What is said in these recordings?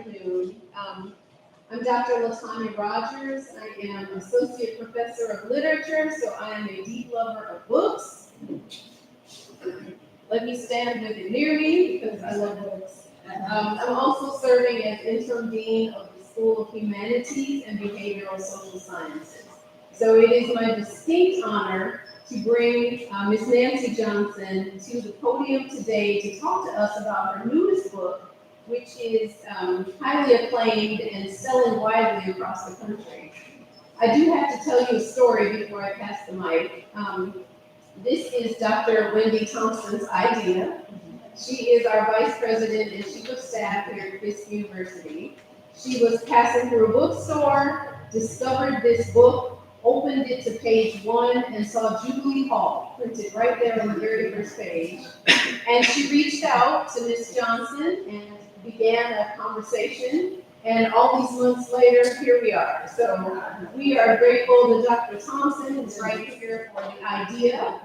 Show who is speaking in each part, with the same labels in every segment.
Speaker 1: afternoon. I'm Dr. LaTanya Rogers. I am Associate Professor of Literature, so I am a deep lover of books. Let me stand with it near me because I love books. I'm also serving as Interim Dean of the School of Humanities and Behavioral Social Sciences. So it is my distinct honor to bring Ms. Nancy Johnson to the podium today to talk to us about her newest book, which is highly acclaimed and selling widely across the country. I do have to tell you a story before I pass the mic. This is Dr. Wendy Thompson's idea. She is our Vice President and Chief of Staff here at Fisk University. She was passing through a bookstore, discovered this book, opened it to page 1, and saw Jubilee Hall printed right there on the very first page. And she reached out to Ms. Johnson and began a conversation. And all these months later, here we are. So we are grateful that Dr. Thompson is right here for the idea.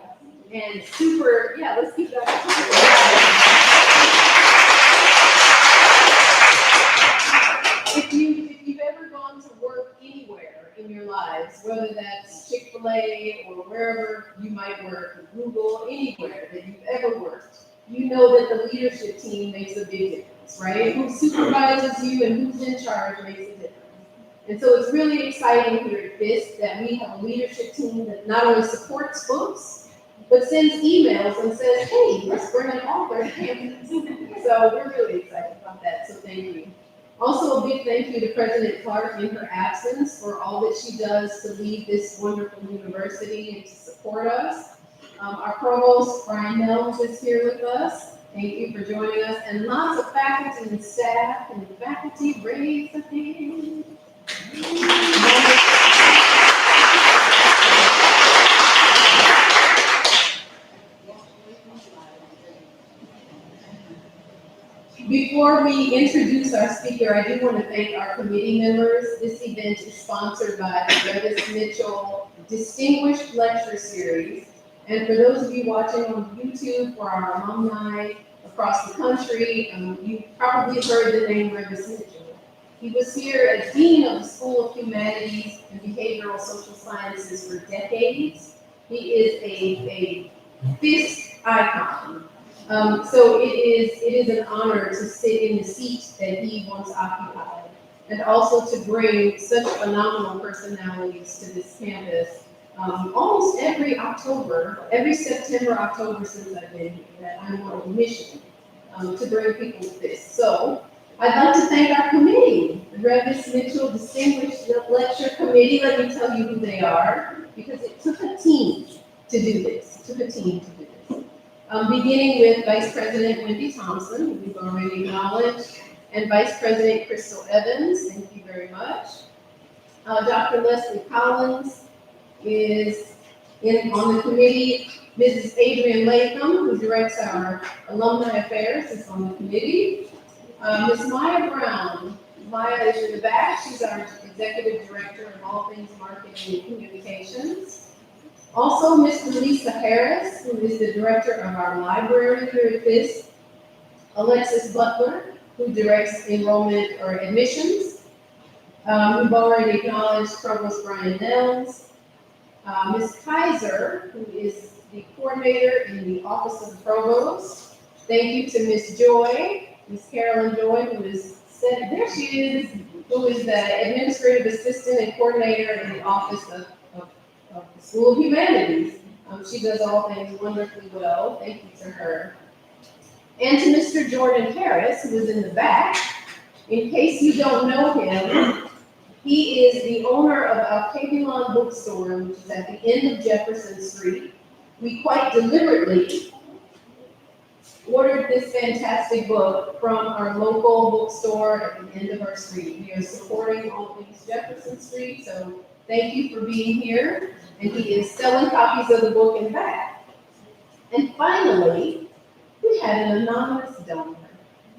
Speaker 1: And super, yeah, let's keep Dr. Thompson. If you've ever gone to work anywhere in your lives, whether that's Chick-fil-A or wherever you might work, Google, anywhere that you've ever worked, you know that the leadership team makes a big difference, right? Who supervises you and who's in charge makes a difference. And so it's really exciting here at Fisk that we have a leadership team that not only supports books, but sends emails and says, hey, let's bring an author to campus. So we're really excited about that, so thank you. Also, a big thank you to President Clark in her absence for all that she does to lead this wonderful university and to support us. Our provost, Brian Nelms, is here with us. Thank you for joining us. And lots of faculty and staff, and faculty raise a hand. Before we introduce our speaker, I do want to thank our committee members. This event is sponsored by the Reavis Mitchell Distinguished Lecture Series. And for those of you watching on YouTube for our alumni across the country, you probably heard the name Reavis Mitchell. He was here as Dean of the School of Humanities and Behavioral Social Sciences for decades. He is a Fisk icon. So it is an honor to sit in the seat that he once occupied, and also to bring such phenomenal personalities to this campus. Almost every October, every September, October since I've been here, that I'm on a mission to bring people to this. So I'd like to thank our committee, the Reavis Mitchell Distinguished Lecture Committee. Let me tell you who they are, because it took a team to do this. Beginning with Vice President Wendy Thompson, who we've already acknowledged, and Vice President Crystal Evans, thank you very much. Dr. Leslie Collins is on the committee. Mrs. Adrian Latham, who directs our alumni affairs, is on the committee. Ms. Maya Brown. Maya is in the back. She's our Executive Director of all things marketing and communications. Also, Ms. Lisa Harris, who is the Director of our library here at Fisk. Alexis Butler, who directs enrollment or admissions. We've already acknowledged Provost Brian Nelms. Ms. Kaiser, who is the coordinator in the Office of the Provost. Thank you to Ms. Joy, Ms. Carolyn Joy, who is there she is, who is the Administrative Assistant and Coordinator in the Office of the School of Humanities. She does all things wonderfully well. Thank you to her. And to Mr. Jordan Harris, who is in the back. In case you don't know him, he is the owner of Alkebulan Bookstore, which is at the end of Jefferson Street. We quite deliberately ordered this fantastic book from our local bookstore at the end of our street. We are supporting all things Jefferson Street, so thank you for being here. And he is selling copies of the book in back. And finally, we had an anonymous donor.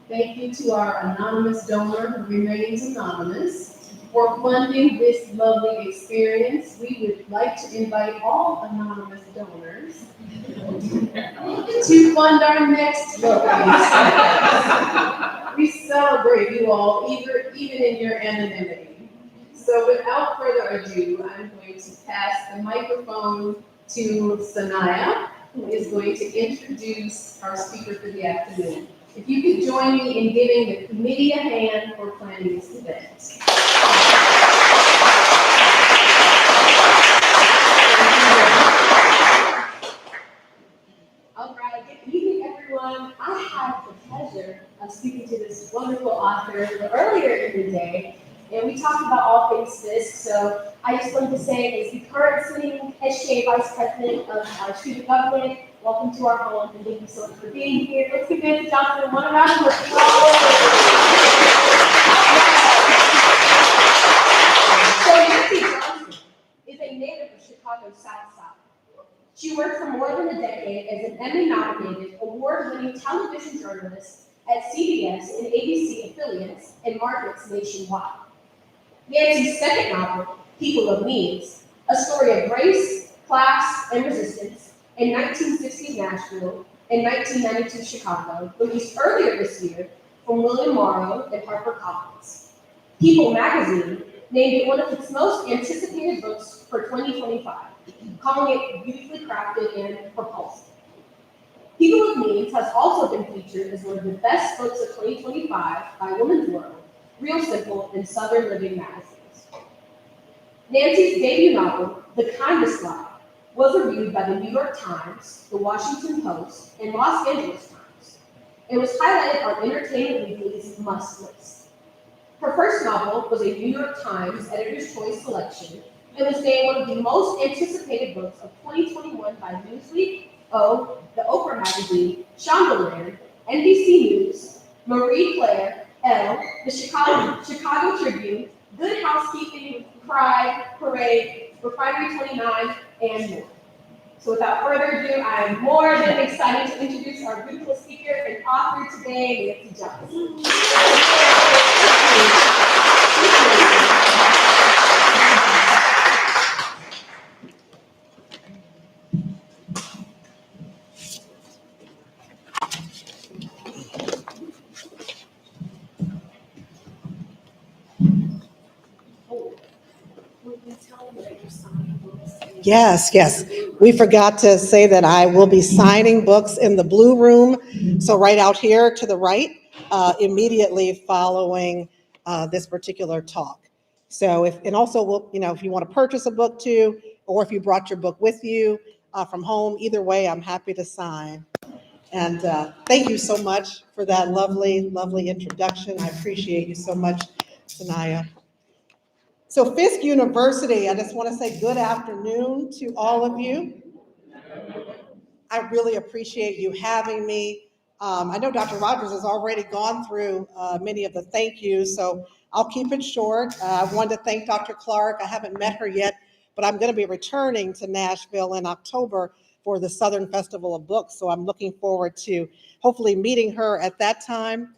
Speaker 1: Thank you to our anonymous donor who remains anonymous for funding this lovely experience. We would like to invite all anonymous donors to fund our next book. We celebrate story of you all, even in your anonymity. So without further ado, I'm going to pass the microphone to Sanaya, who is going to introduce our speaker for the afternoon. If you could join me in giving the committee a hand for planning this event.
Speaker 2: All right, good evening, everyone. I have the pleasure of speaking to this wonderful author earlier in the day, and we talked about all things Fisk. So I just wanted to say, as the current sitting SGA Vice President of our student government, welcome to our home, and thank you so much for being here. Let's give Nancy Johnson one round of applause. So Nancy Johnson is a native of Chicago's South Side. She worked for more than a decade as an Emmy-nominated, award-winning television journalist at CBS and ABC affiliates and markets nationwide. Nancy's second novel, People of Means, a story of race, class, and resistance in 1960s Nashville and 1992 Chicago, released earlier this year from William Morrow and HarperCollins. People magazine named it one of its most anticipated books for 2025, calling it beautifully crafted and propulsive. People of Means has also been featured as one of the best books of 2025 by Women's World, Real Simple, and Southern Living magazines. Nancy's debut novel, The Kindest Lie, was reviewed by the New York Times, the Washington Post, and Los Angeles Times. It was highlighted on Entertainment Weekly's Must list. Her first novel was a New York Times Editor's Choice selection and was named one of the most anticipated books of 2021 by Newsweek, O, the Oprah Magazine, Shondaland, NBC News, Marie Claire, Elle, the Chicago Tribune, Good Housekeeping, Pride, Parade, Refinery 29, and more. So without further ado, I am more than excited to introduce our beautiful speaker and author today, Nancy Johnson.
Speaker 3: Yes. We forgot to say that I will be signing books in the Blue Room. So right out here to the right, immediately following this particular talk. So if you want to purchase a book too, or if you brought your book with you from home, either way, I'm happy to sign. And thank you so much for that lovely, lovely introduction. I appreciate you so much, Sanaya. So Fisk University, I just want to say good afternoon to all of you. I really appreciate you having me. I know Dr. Rogers has already gone through many of the thank yous, so I'll keep it short. I wanted to thank Dr. Clark. I haven't met her yet, but I'm going to be returning to Nashville in October for the Southern Festival of Books, so I'm looking forward to hopefully meeting her at that time.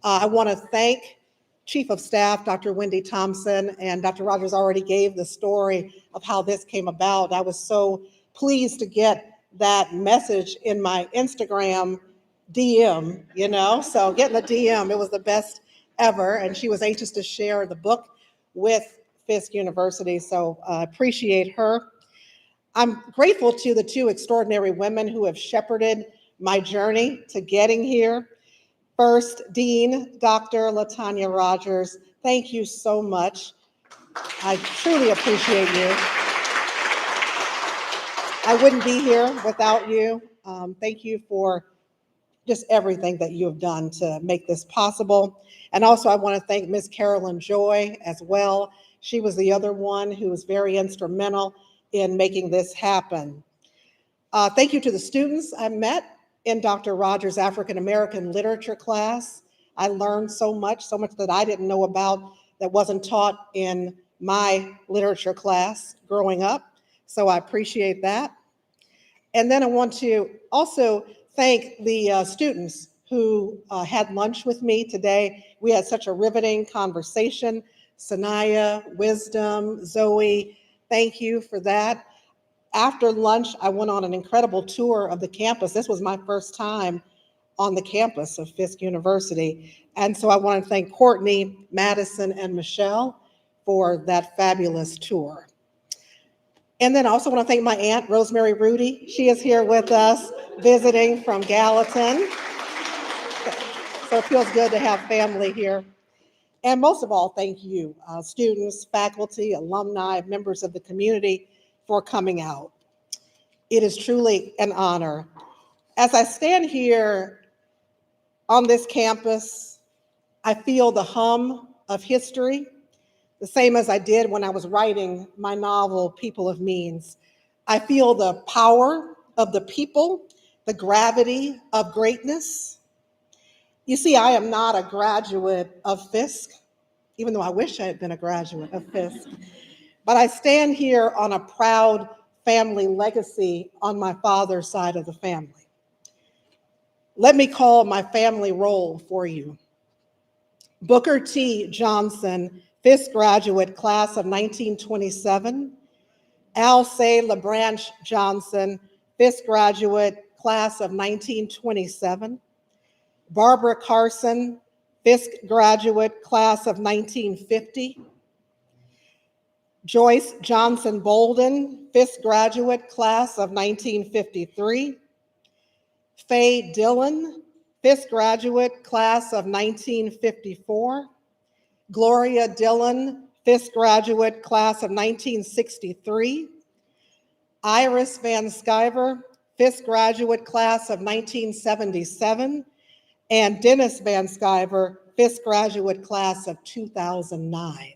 Speaker 3: I want to thank Chief of Staff, Dr. Wendy Thompson, and Dr. Rogers already gave the story of how this came about. I was so pleased to get that message in my Instagram DM, so getting the DM, it was the best ever. And she was anxious to share the book with Fisk University, so I appreciate her. I'm grateful to the two extraordinary women who have shepherded my journey to getting here. First, Dean, Dr. LaTanya Rogers, thank you so much. I truly appreciate you. I wouldn't be here without you. Thank you for just everything that you have done to make this possible. And also I want to thank Ms. Carolyn Joy as well. She was the other one who was very instrumental in making this happen. Thank you to the students I met in Dr. Rogers' African American literature class. I learned so much that I didn't know about that wasn't taught in my literature class growing up. So I appreciate that. And then I want to also thank the students who had lunch with me today. We had such a riveting conversation. Sanaya, Wisdom, Zoe, thank you for that. After lunch, I went on an incredible tour of the campus. This was my first time on the campus of Fisk University. And so I want to thank Courtney, Madison, and Michelle for that fabulous tour. And then I also want to thank my aunt, Rosemary Rudy. She is here with us, visiting from Gallatin. So it feels good to have family here. And most of all, thank you, students, faculty, alumni, members of the community for coming out. It is truly an honor. As I stand here on this campus, I feel the hum of history, the same as I did when I was writing my novel, People of Means. I feel the power of the people, the gravity of greatness. You see, I am not a graduate of Fisk, even though I wish I had been a graduate of Fisk. But I stand here on a proud family legacy on my father's side of the family. Let me call my family roll for you. Booker T. Johnson, Fisk graduate, class of 1927. Alcée LeBranche Johnson, Fisk graduate, class of 1927. Barbara Carson, Fisk graduate, class of 1950. Joyce Johnson Bolden, Fisk graduate, class of 1953. Faye Dillon, Fisk graduate, class of 1954. Gloria Dillon, Fisk graduate, class of 1963. Iris Van Sciver, Fisk graduate, class of 1977. And Dennis Van Sciver, Fisk graduate, class of 2009.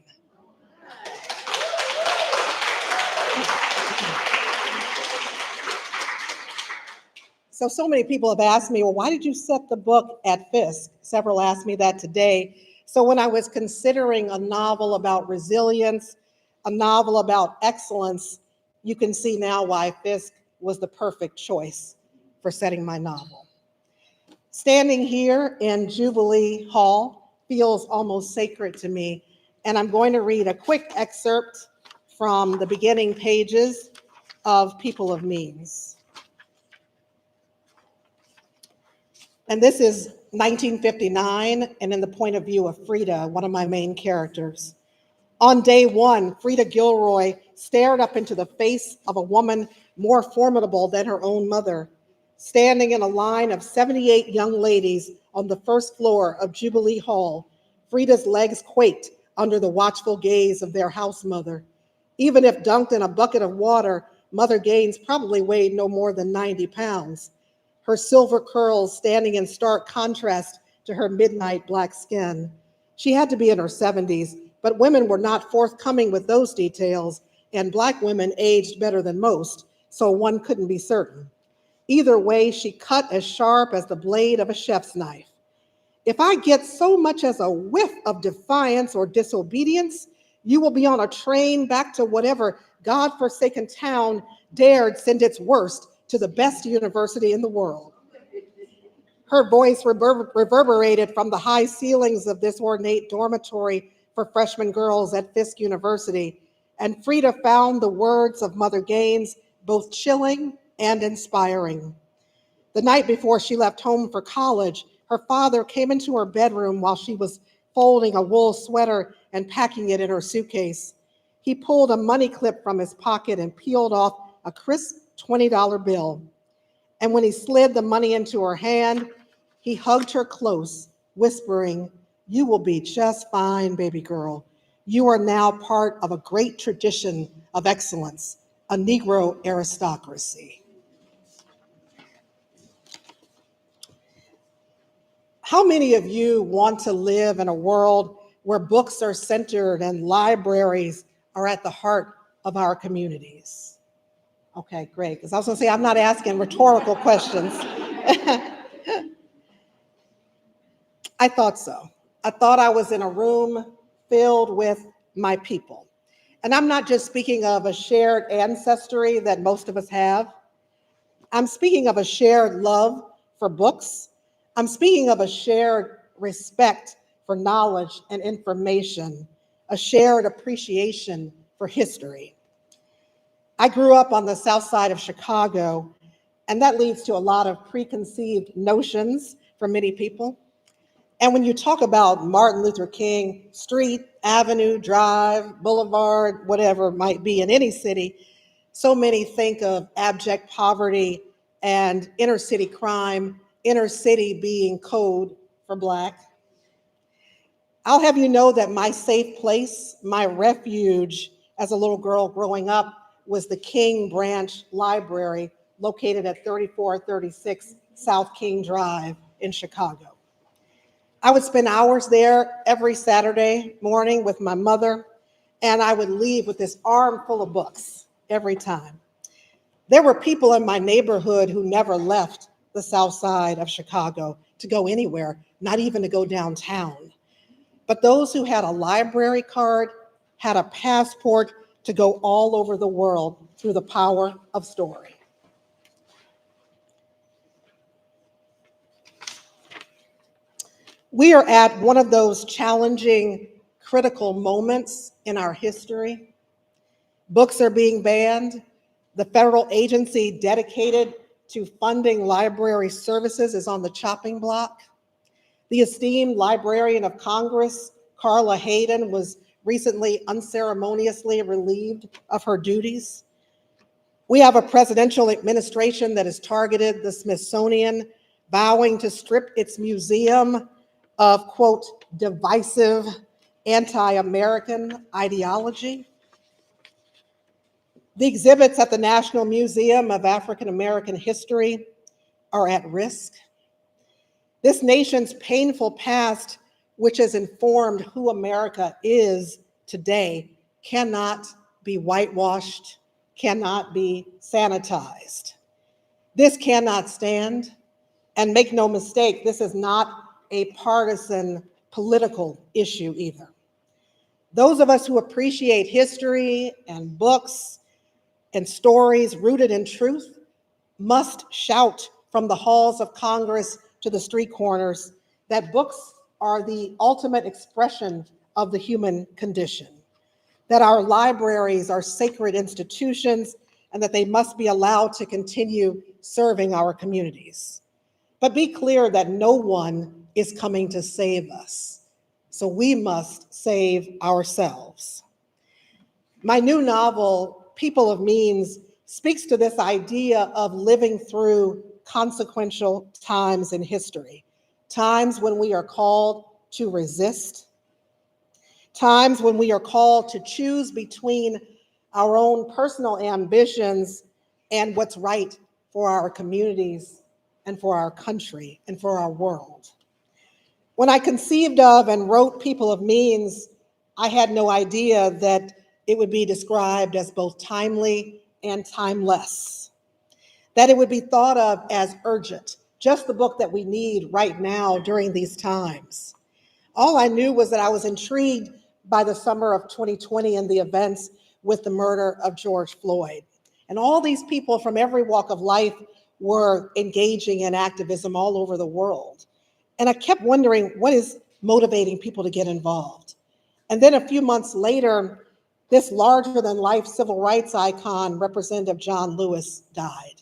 Speaker 3: So many people have asked me, well, why did you set the book at Fisk? Several asked me that today. So when I was considering a novel about resilience, a novel about excellence, you can see now why Fisk was the perfect choice for setting my novel. Standing here in Jubilee Hall feels almost sacred to me, and I'm going to read a quick excerpt from the beginning pages of People of Means. And this is 1959, and in the point of view of Frida, one of my main characters. On day one, Frida Gilroy stared up into the face of a woman more formidable than her own mother. Standing in a line of 78 young ladies on the first floor of Jubilee Hall, Frida's legs quaked under the watchful gaze of their house mother. Even if dunked in a bucket of water, Mother Gaines probably weighed no more than 90 pounds. Her silver curls standing in stark contrast to her midnight black skin. She had to be in her 70s, but women were not forthcoming with those details, and Black women aged better than most, so one couldn't be certain. Either way, she cut as sharp as the blade of a chef's knife. If I get so much as a whiff of defiance or disobedience, you will be on a train back to whatever God-forsaken town dared send its worst to the best university in the world. Her voice reverberated from the high ceilings of this ornate dormitory for freshman girls at Fisk University, and Frida found the words of Mother Gaines both chilling and inspiring. The night before she left home for college, her father came into her bedroom while she was folding a wool sweater and packing it in her suitcase. He pulled a money clip from his pocket and peeled off a crisp $20 bill. And when he slid the money into her hand, he hugged her close, whispering, "You will be just fine, baby girl. You are now part of a great tradition of excellence, a Negro aristocracy." How many of you want to live in a world where books are centered and libraries are at the heart of our communities? Okay, great, because I was going to say I'm not asking rhetorical questions. I thought so. I thought I was in a room filled with my people. And I'm not just speaking of a shared ancestry that most of us have. I'm speaking of a shared love for books. I'm speaking of a shared respect for knowledge and information, a shared appreciation for history. I grew up on the south side of Chicago, and that leads to a lot of preconceived notions for many people. And when you talk about Martin Luther King Street, Avenue, Drive, Boulevard, whatever it might be in any city, so many think of abject poverty and inner city crime, inner city being code for Black. I'll have you know that my safe place, my refuge as a little girl growing up was the King Branch Library located at 3436 South King Drive in Chicago. I would spend hours there every Saturday morning with my mother, and I would leave with this arm full of books every time. There were people in my neighborhood who never left the South Side of Chicago to go anywhere, not even to go downtown. But those who had a library card had a passport to go all over the world through the power of story. We are at one of those challenging, critical moments in our history. Books are being banned. The federal agency dedicated to funding library services is on the chopping block. The esteemed Librarian of Congress, Carla Hayden, was recently unceremoniously relieved of her duties. We have a presidential administration that has targeted the Smithsonian, vowing to strip its museum of, quote, divisive anti-American ideology. The exhibits at the National Museum of African American History are at risk. This nation's painful past, which has informed who America is today, cannot be whitewashed, cannot be sanitized. This cannot stand, and make no mistake, this is not a partisan political issue either. Those of us who appreciate history and books and stories rooted in truth must shout from the halls of Congress to the street corners that books are the ultimate expression of the human condition, that our libraries are sacred institutions, and that they must be allowed to continue serving our communities. But be clear that no one is coming to save us, so we must save ourselves. My new novel, People of Means, speaks to this idea of living through consequential times in history, times when we are called to resist, times when we are called to choose between our own personal ambitions and what's right for our communities and for our country and for our world. When I conceived of and wrote People of Means, I had no idea that it would be described as both timely and timeless, that it would be thought of as urgent, just the book that we need right now during these times. All I knew was that I was intrigued by the summer of 2020 and the events with the murder of George Floyd. And all these people from every walk of life were engaging in activism all over the world. And I kept wondering, what is motivating people to get involved? And then a few months later, this larger-than-life civil rights icon, Representative John Lewis, died.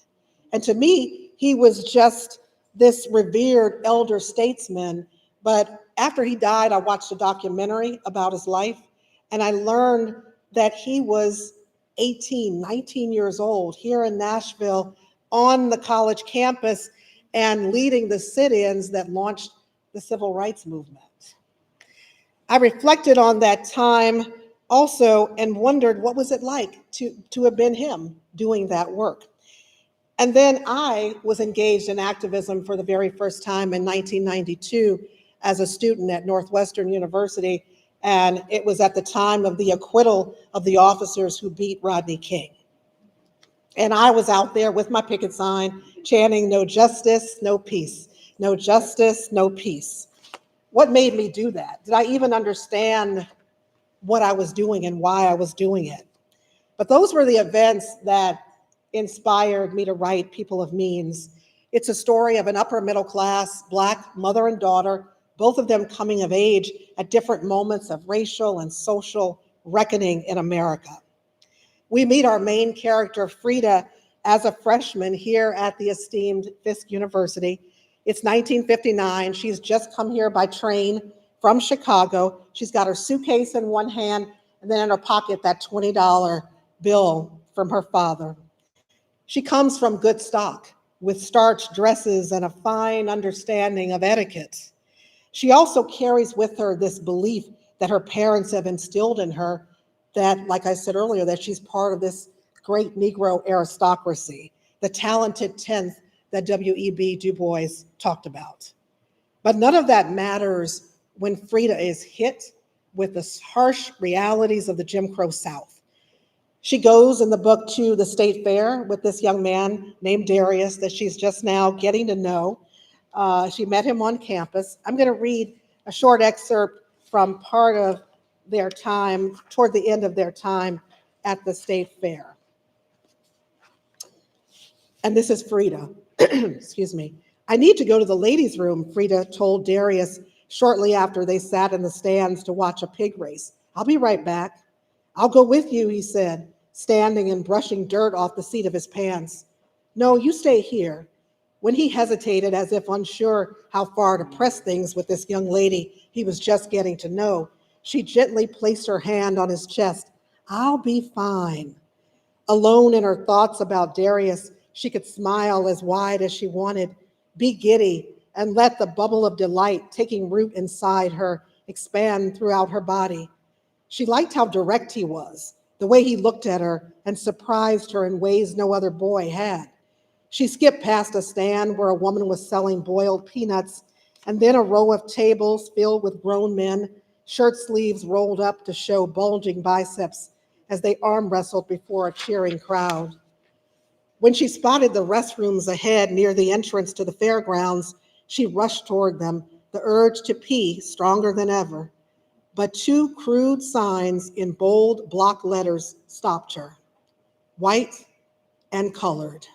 Speaker 3: And to me, he was just this revered elder statesman. But after he died, I watched a documentary about his life, and I learned that he was 18, 19 years old here in Nashville on the college campus and leading the sit-ins that launched the civil rights movement. I reflected on that time also and wondered what was it like to have been him doing that work. And then I was engaged in activism for the very first time in 1992 as a student at Northwestern University, and it was at the time of the acquittal of the officers who beat Rodney King. And I was out there with my picket sign chanting, "No justice, no peace. No justice, no peace." What made me do that? Did I even understand what I was doing and why I was doing it? But those were the events that inspired me to write People of Means. It's a story of an upper middle class Black mother and daughter, both of them coming of age at different moments of racial and social reckoning in America. We meet our main character, Frida, as a freshman here at the esteemed Fisk University, It's 1959. She's just come here by train from Chicago. She's got her suitcase in one hand, and then in her pocket, that $20 bill from her father. She comes from good stock, with starched dresses and a fine understanding of etiquette. She also carries with her this belief that her parents have instilled in her that, like I said earlier, that she's part of this great Negro aristocracy, the talented 10th that W.E.B. Du Bois talked about. But none of that matters when Frida is hit with the harsh realities of the Jim Crow South. She goes in the book to the state fair with this young man named Darius that she's just now getting to know. She met him on campus. I'm going to read a short excerpt from part of their time, toward the end of their time at the state fair. And this is Frida. Excuse me. I need to go to the ladies' room, Frida told Darius shortly after they sat in the stands to watch a pig race. I'll be right back. I'll go with you, he said, standing and brushing dirt off the seat of his pants. No, you stay here. When he hesitated, as if unsure how far to press things with this young lady he was just getting to know, she gently placed her hand on his chest. I'll be fine. Alone in her thoughts about Darius, she could smile as wide as she wanted, be giddy, and let the bubble of delight taking root inside her expand throughout her body. She liked how direct he was, the way he looked at her and surprised her in ways no other boy had. She skipped past a stand where a woman was selling boiled peanuts, and then a row of tables filled with grown men, shirt sleeves rolled up to show bulging biceps as they arm wrestled before a cheering crowd. When she spotted the restrooms ahead near the entrance to the fairgrounds, she rushed toward them, the urge to pee stronger than ever. But two crude signs in bold block letters stopped her: white and colored.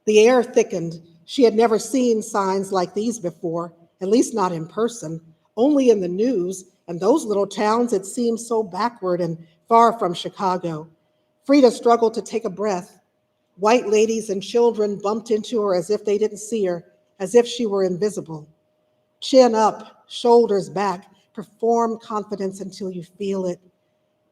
Speaker 3: The air thickened. She had never seen signs like these before, at least not in person, only in the news, and those little towns had seemed so backward and far from Chicago. Frida struggled to take a breath. White ladies and children bumped into her as if they didn't see her, as if she were invisible. Chin up, shoulders back, perform confidence until you feel it.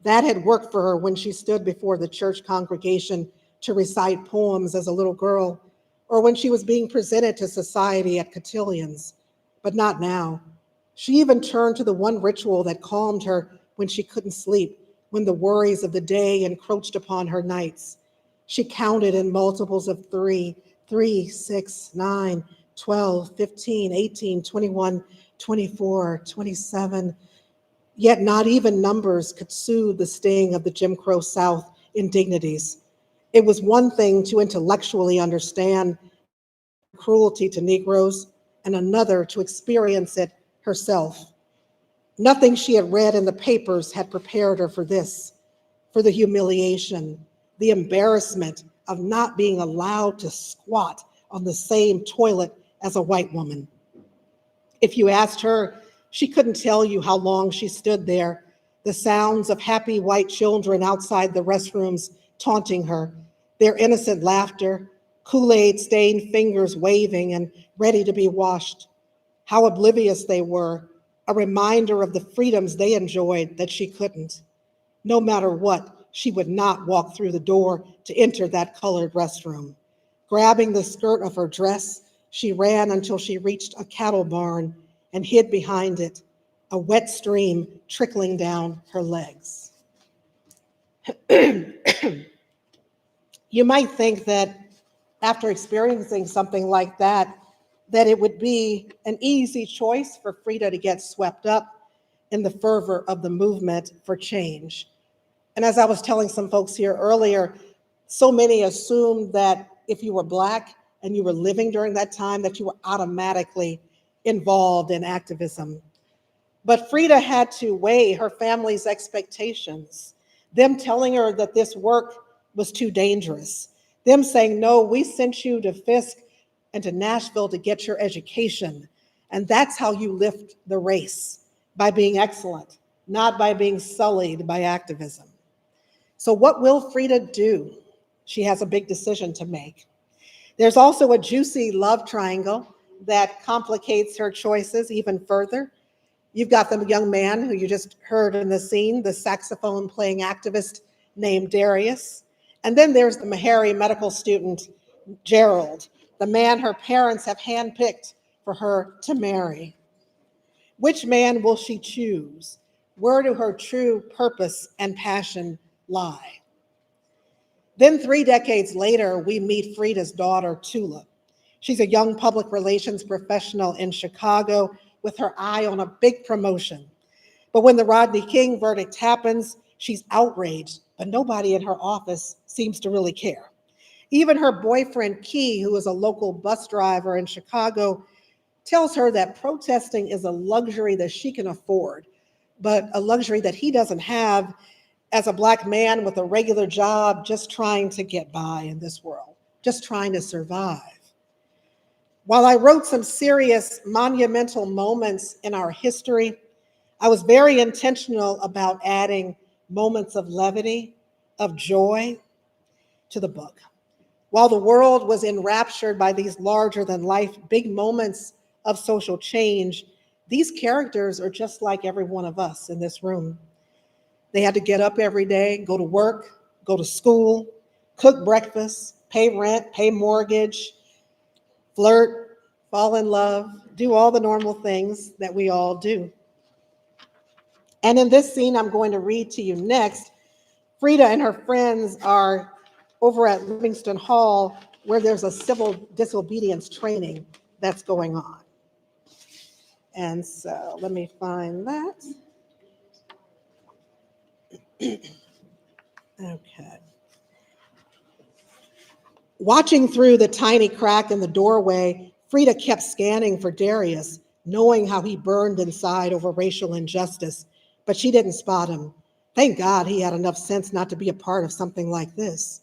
Speaker 3: That had worked for her when she stood before the church congregation to recite poems as a little girl, or when she was being presented to society at cotillions, but not now. She even turned to the one ritual that calmed her when she couldn't sleep, when the worries of the day encroached upon her nights. She counted in multiples of 3, 6, 9, 12, 15, 18, 21, 24, 27. Yet not even numbers could soothe the sting of the Jim Crow South indignities. It was one thing to intellectually understand cruelty to Negroes, and another to experience it herself. Nothing she had read in the papers had prepared her for this, for the humiliation, the embarrassment of not being allowed to squat on the same toilet as a white woman. If you asked her, she couldn't tell you how long she stood there, the sounds of happy white children outside the restrooms taunting her, their innocent laughter, Kool-Aid stained fingers waving and ready to be washed. How oblivious they were, a reminder of the freedoms they enjoyed that she couldn't. No matter what, she would not walk through the door to enter that colored restroom. Grabbing the skirt of her dress, she ran until she reached a cattle barn and hid behind it, a wet stream trickling down her legs. You might think that after experiencing something like that, that it would be an easy choice for Frida to get swept up in the fervor of the movement for change. And as I was telling some folks here earlier, so many assumed that if you were Black and you were living during that time, that you were automatically involved in activism. But Frida had to weigh her family's expectations, them telling her that this work was too dangerous, them saying, no, we sent you to Fisk and to Nashville to get your education. And that's how you lift the race, by being excellent, not by being sullied by activism. So what will Frida do? She has a big decision to make. There's also a juicy love triangle that complicates her choices even further. You've got the young man who you just heard in the scene, the saxophone playing activist named Darius. And then there's the Meharry medical student, Gerald, the man her parents have handpicked for her to marry. Which man will she choose? Where do her true purpose and passion lie? Then 3 decades later, we meet Frida's daughter, Tula. She's a young public relations professional in Chicago with her eye on a big promotion. But when the Rodney King verdict happens, she's outraged, but nobody in her office seems to really care. Even her boyfriend, Key, who is a local bus driver in Chicago, tells her that protesting is a luxury that she can afford, but a luxury that he doesn't have as a Black man with a regular job, just trying to get by in this world, just trying to survive. While I wrote some serious monumental moments in our history, I was very intentional about adding moments of levity, of joy to the book. While the world was enraptured by these larger than life big moments of social change, these characters are just like every one of us in this room. They had to get up every day, go to work, go to school, cook breakfast, pay rent, pay mortgage, flirt, fall in love, do all the normal things that we all do. And in this scene I'm going to read to you next, Frida and her friends are over at Livingston Hall where there's a civil disobedience training that's going on. And so let me find that. Okay. Watching through the tiny crack in the doorway, Frida kept scanning for Darius, knowing how he burned inside over racial injustice, but she didn't spot him. Thank God he had enough sense not to be a part of something like this.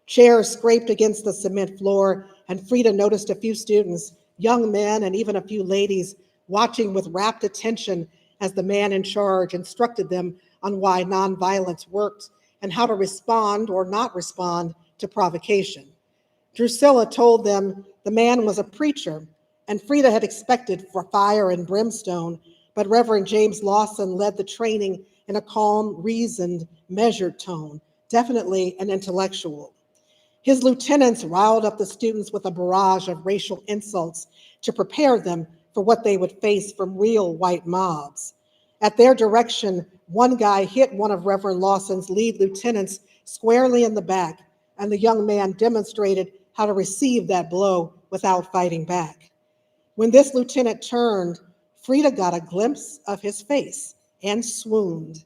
Speaker 3: Chairs scraped against the cement floor, and Frida noticed a few students, young men and even a few ladies, watching with rapt attention as the man in charge instructed them on why nonviolence worked and how to respond or not respond to provocation. Drusilla told them the man was a preacher, and Frida had expected for fire and brimstone, but Reverend James Lawson led the training in a calm, reasoned, measured tone, definitely an intellectual. His lieutenants riled up the students with a barrage of racial insults to prepare them for what they would face from real white mobs. At their direction, one guy hit one of Reverend Lawson's lead lieutenants squarely in the back, and the young man demonstrated how to receive that blow without fighting back. When this lieutenant turned, Frida got a glimpse of his face and swooned.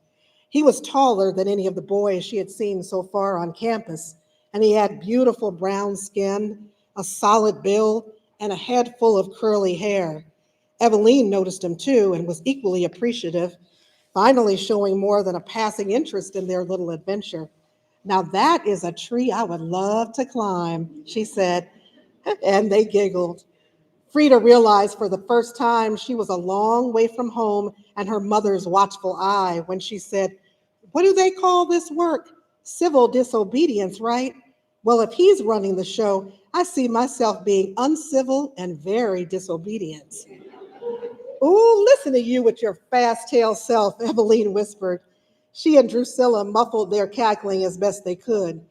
Speaker 3: He was taller than any of the boys she had seen so far on campus, and he had beautiful brown skin, a solid build, and a head full of curly hair. Eveline noticed him too and was equally appreciative, finally showing more than a passing interest in their little adventure. Now that is a tree I would love to climb, she said, and they giggled. Frida realized for the first time she was a long way from home and her mother's watchful eye when she said, "What do they call this work? Civil disobedience, right? Well, if he's running the show, I see myself being uncivil and very disobedient." "Ooh, listen to you with your fast-tailed self," Eveline whispered. She and Drusilla muffled their cackling as best they could.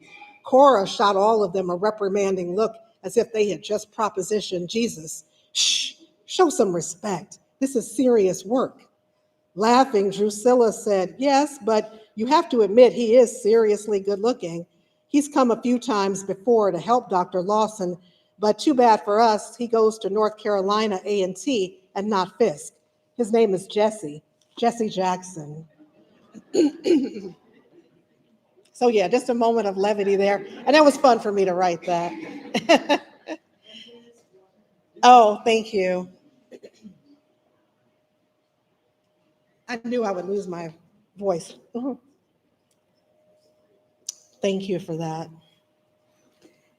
Speaker 3: Cora shot all of them a reprimanding look as if they had just propositioned Jesus. "Shh, show some respect. This is serious work." Laughing, Drusilla said, "Yes, but you have to admit he is seriously good looking. He's come a few times before to help Dr. Lawson, but too bad for us, he goes to North Carolina A&T and not Fisk. His name is Jesse Jackson." So yeah, just a moment of levity there. And it was fun for me to write that. Oh, thank you. I knew I would lose my voice. Thank you for that.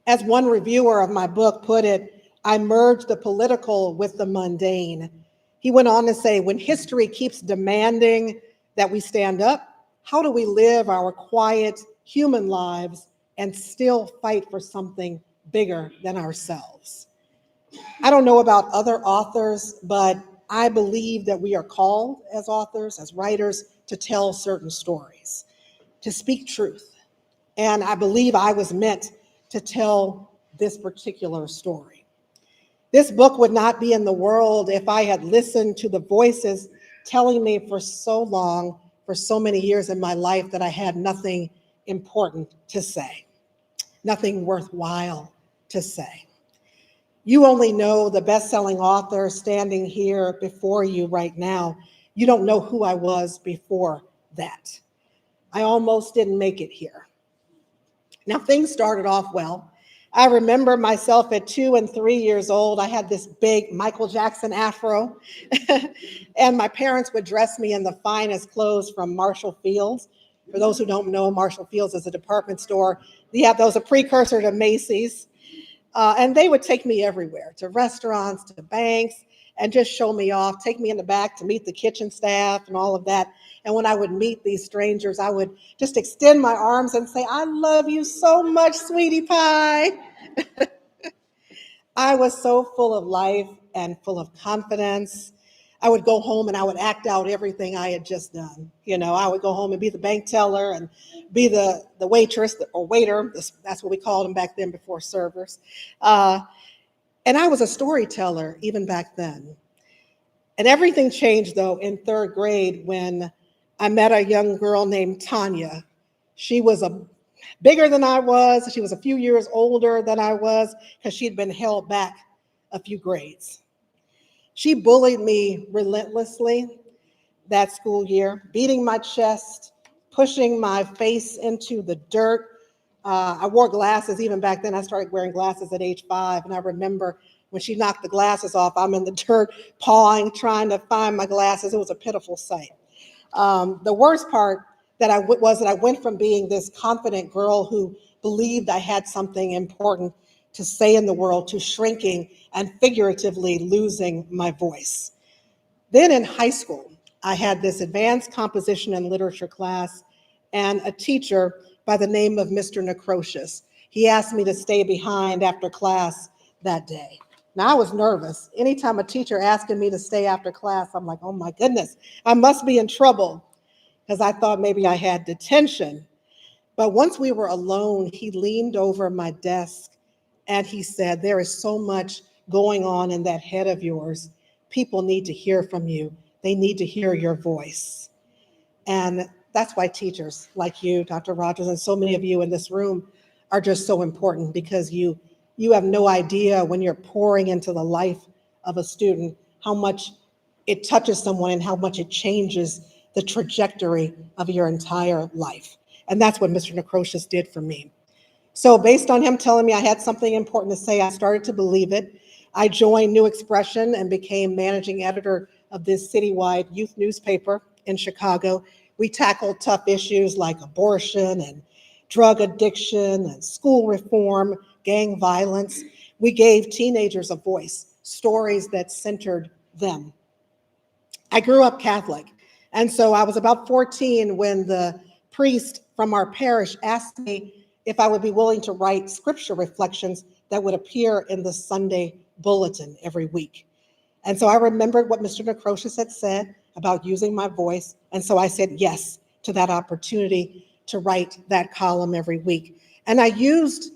Speaker 3: As one reviewer of my book put it, I merged the political with the mundane. He went on to say, when history keeps demanding that we stand up, how do we live our quiet human lives and still fight for something bigger than ourselves? I don't know about other authors, but I believe that we are called as authors, as writers, to tell certain stories, to speak truth. And I believe I was meant to tell this particular story. This book would not be in the world if I had listened to the voices telling me for so long, for so many years in my life, that I had nothing important to say, nothing worthwhile to say. You only know the best-selling author standing here before you right now. You don't know who I was before that. I almost didn't make it here. Now, things started off well. I remember myself at 2 and 3 years old. I had this big Michael Jackson afro, and my parents would dress me in the finest clothes from Marshall Fields. For those who don't know, Marshall Fields is a department store. Yeah, that was a precursor to Macy's. And they would take me everywhere, to restaurants, to banks, and just show me off, take me in the back to meet the kitchen staff and all of that. And when I would meet these strangers, I would just extend my arms and say, "I love you so much, sweetie pie." I was so full of life and full of confidence. I would go home and I would act out everything I had just done. You know, I would go home and be the bank teller and be the waitress or waiter. That's what we called them back then before servers. And I was a storyteller even back then. And everything changed, though, in third grade when I met a young girl named Tanya. She was bigger than I was. She was a few years older than I was because she'd been held back a few grades. She bullied me relentlessly that school year, beating my chest, pushing my face into the dirt. I wore glasses even back then. I started wearing glasses at age 5, and I remember when she knocked the glasses off, I'm in the dirt pawing, trying to find my glasses. It was a pitiful sight. The worst part was that I went from being this confident girl who believed I had something important to say in the world to shrinking and figuratively losing my voice. Then in high school, I had this advanced composition and literature class and a teacher by the name of Mr. Necrocious. He asked me to stay behind after class that day. Now, I was nervous. Anytime a teacher asking me to stay after class, I'm like, oh my goodness, I must be in trouble, because I thought maybe I had detention. But once we were alone, he leaned over my desk and he said, "There is so much going on in that head of yours. People need to hear from you. They need to hear your voice." And that's why teachers like you, Dr. Rogers, and so many of you in this room are just so important, because you have no idea when you're pouring into the life of a student how much it touches someone and how much it changes the trajectory of your entire life. And that's what Mr. Necrocious did for me. So based on him telling me I had something important to say, I started to believe it. I joined New Expression and became managing editor of this citywide youth newspaper in Chicago. We tackled tough issues like abortion and drug addiction and school reform, gang violence. We gave teenagers a voice, stories that centered them. I grew up Catholic, and so I was about 14 when the priest from our parish asked me if I would be willing to write scripture reflections that would appear in the Sunday bulletin every week. And so I remembered what Mr. Necrocious had said about using my voice, and so I said yes to that opportunity to write that column every week. And I used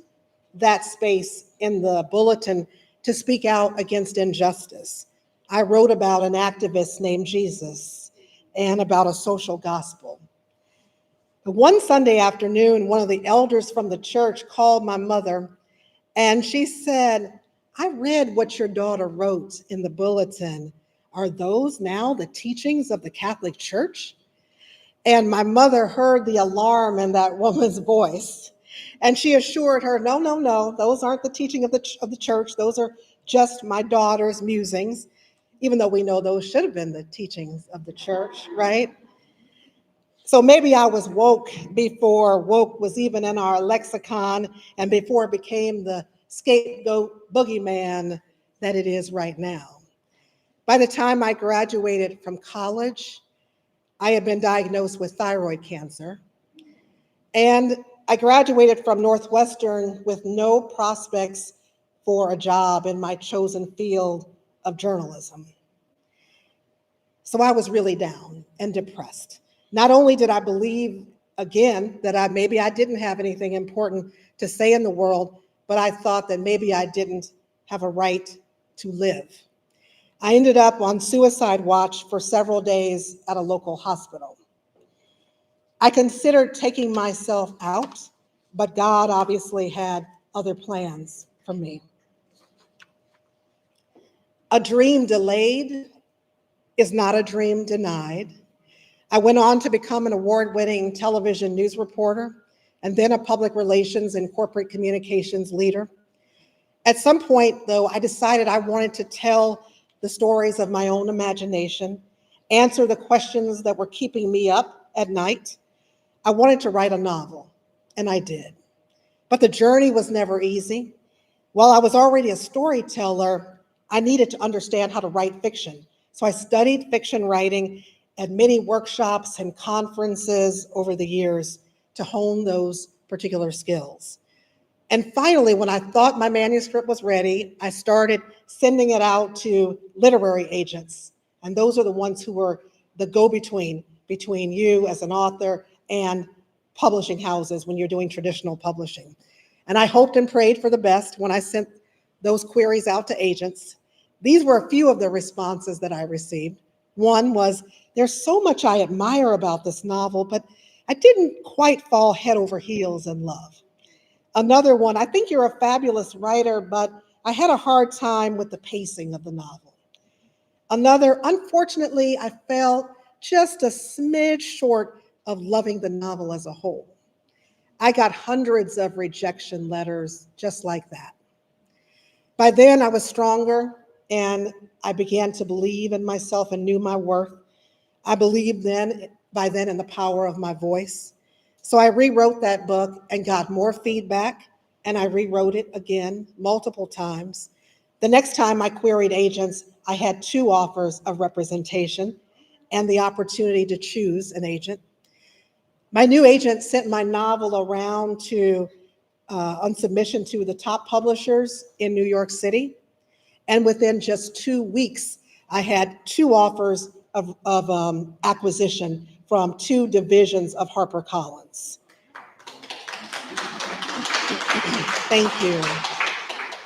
Speaker 3: that space in the bulletin to speak out against injustice. I wrote about an activist named Jesus and about a social gospel. One Sunday afternoon, one of the elders from the church called my mother, and she said, "I read what your daughter wrote in the bulletin. Are those now the teachings of the Catholic Church?" And my mother heard the alarm in that woman's voice. And she assured her, no, no, no, those aren't the teaching of the church. Those are just my daughter's musings, even though we know those should have been the teachings of the church, right? So maybe I was woke before woke was even in our lexicon and before it became the scapegoat boogeyman that it is right now. By the time I graduated from college, I had been diagnosed with thyroid cancer, and I graduated from Northwestern with no prospects for a job in my chosen field of journalism. So I was really down and depressed. Not only did I believe, again, that maybe I didn't have anything important to say in the world, but I thought that maybe I didn't have a right to live. I ended up on suicide watch for several days at a local hospital. I considered taking myself out, but God obviously had other plans for me. A dream delayed is not a dream denied. I went on to become an award-winning television news reporter and then a public relations and corporate communications leader. At some point, though, I decided I wanted to tell the stories of my own imagination, answer the questions that were keeping me up at night. I wanted to write a novel, and I did. But the journey was never easy. While I was already a storyteller, I needed to understand how to write fiction. So I studied fiction writing at many workshops and conferences over the years to hone those particular skills. And finally, when I thought my manuscript was ready, I started sending it out to literary agents. And those are the ones who were the go-between between you as an author and publishing houses when you're doing traditional publishing. And I hoped and prayed for the best when I sent those queries out to agents. These were a few of the responses that I received. One was, there's so much I admire about this novel, but I didn't quite fall head over heels in love. Another one, I think you're a fabulous writer, but I had a hard time with the pacing of the novel. Another, unfortunately, I fell just a smidge short of loving the novel as a whole. I got hundreds of rejection letters just like that. By then, I was stronger, and I began to believe in myself and knew my worth. I believed by then in the power of my voice. So I rewrote that book and got more feedback, and I rewrote it again multiple times. The next time I queried agents, I had 2 offers of representation and the opportunity to choose an agent. My new agent sent my novel around on submission to the top publishers in New York City. And within just 2 weeks, I had 2 offers of acquisition from 2 divisions of HarperCollins. Thank you.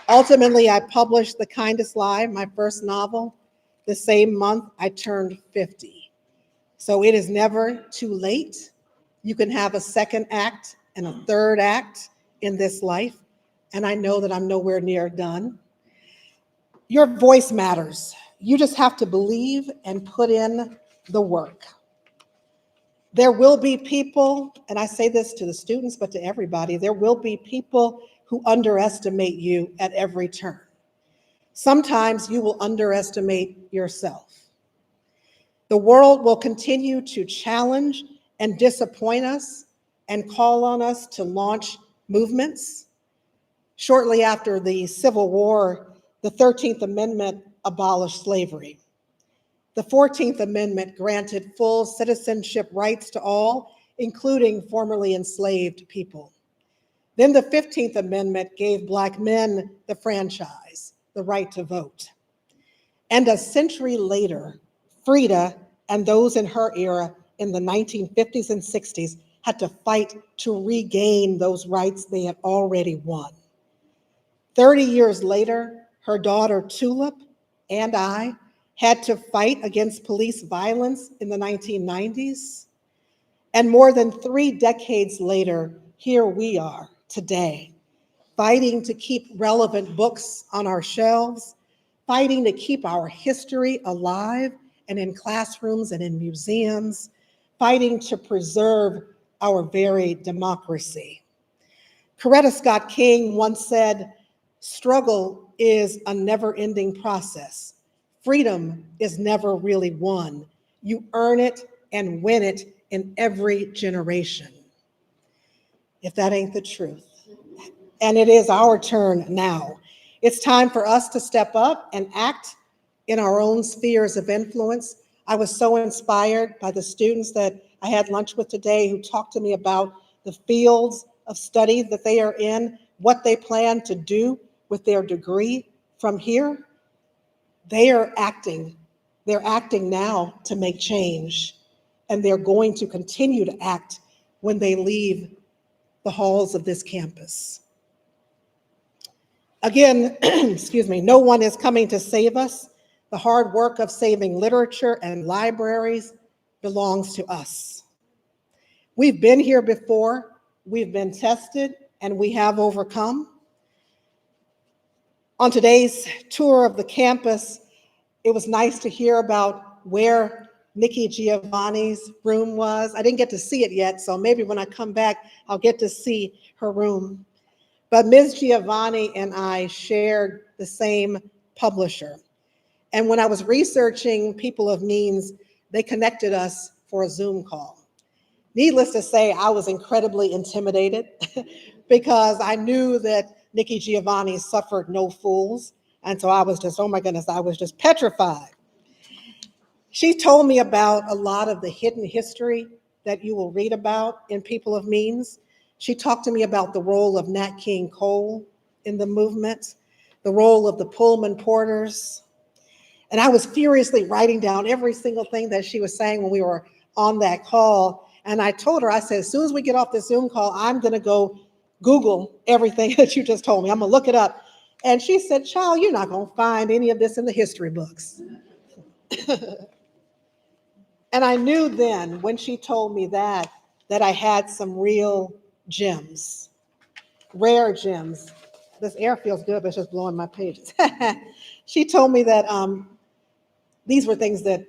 Speaker 3: Ultimately, I published The Kindest Lie, my first novel, the same month I turned 50. So it is never too late. You can have a second act and a third act in this life, and I know that I'm nowhere near done. Your voice matters. You just have to believe and put in the work. There will be people, and I say this to the students, but to everybody, there will be people who underestimate you at every turn. Sometimes you will underestimate yourself. The world will continue to challenge and disappoint us and call on us to launch movements. Shortly after the Civil War, the 13th Amendment abolished slavery. The 14th Amendment granted full citizenship rights to all, including formerly enslaved people. Then the 15th Amendment gave Black men the franchise, the right to vote. And a century later, Frida and those in her era in the 1950s and 60s had to fight to regain those rights they had already won. 30 years later, her daughter Tulip and I had to fight against police violence in the 1990s. And more than 3 decades later, here we are today, fighting to keep relevant books on our shelves, fighting to keep our history alive and in classrooms and in museums, fighting to preserve our very democracy. Coretta Scott King once said, "Struggle is a never-ending process. Freedom is never really won. You earn it and win it in every generation." If that ain't the truth. And it is our turn now. It's time for us to step up and act in our own spheres of influence. I was so inspired by the students that I had lunch with today who talked to me about the fields of study that they are in, what they plan to do with their degree from here, they are acting. They're acting now to make change, and they're going to continue to act when they leave the halls of this campus. Again, excuse me, no one is coming to save us. The hard work of saving literature and libraries belongs to us. We've been here before, we've been tested, and we have overcome. On today's tour of the campus, it was nice to hear about where Nikki Giovanni's room was. I didn't get to see it yet, so maybe when I come back, I'll get to see her room. But Ms. Giovanni and I shared the same publisher. And when I was researching people of means, they connected us for a Zoom call. Needless to say, I was incredibly intimidated because I knew that Nikki Giovanni suffered no fools. And so I was just, oh my goodness, I was just petrified. She told me about a lot of the hidden history that you will read about in People of Means. She talked to me about the role of Nat King Cole in the movement, the role of the Pullman Porters. And I was furiously writing down every single thing that she was saying when we were on that call. And I told her, I said, as soon as we get off this Zoom call, I'm going to go Google everything that you just told me. I'm going to look it up. And she said, child, you're not going to find any of this in the history books. And I knew then, when she told me that I had some real gems, rare gems. This air feels good, but it's just blowing my pages. She told me that these were things that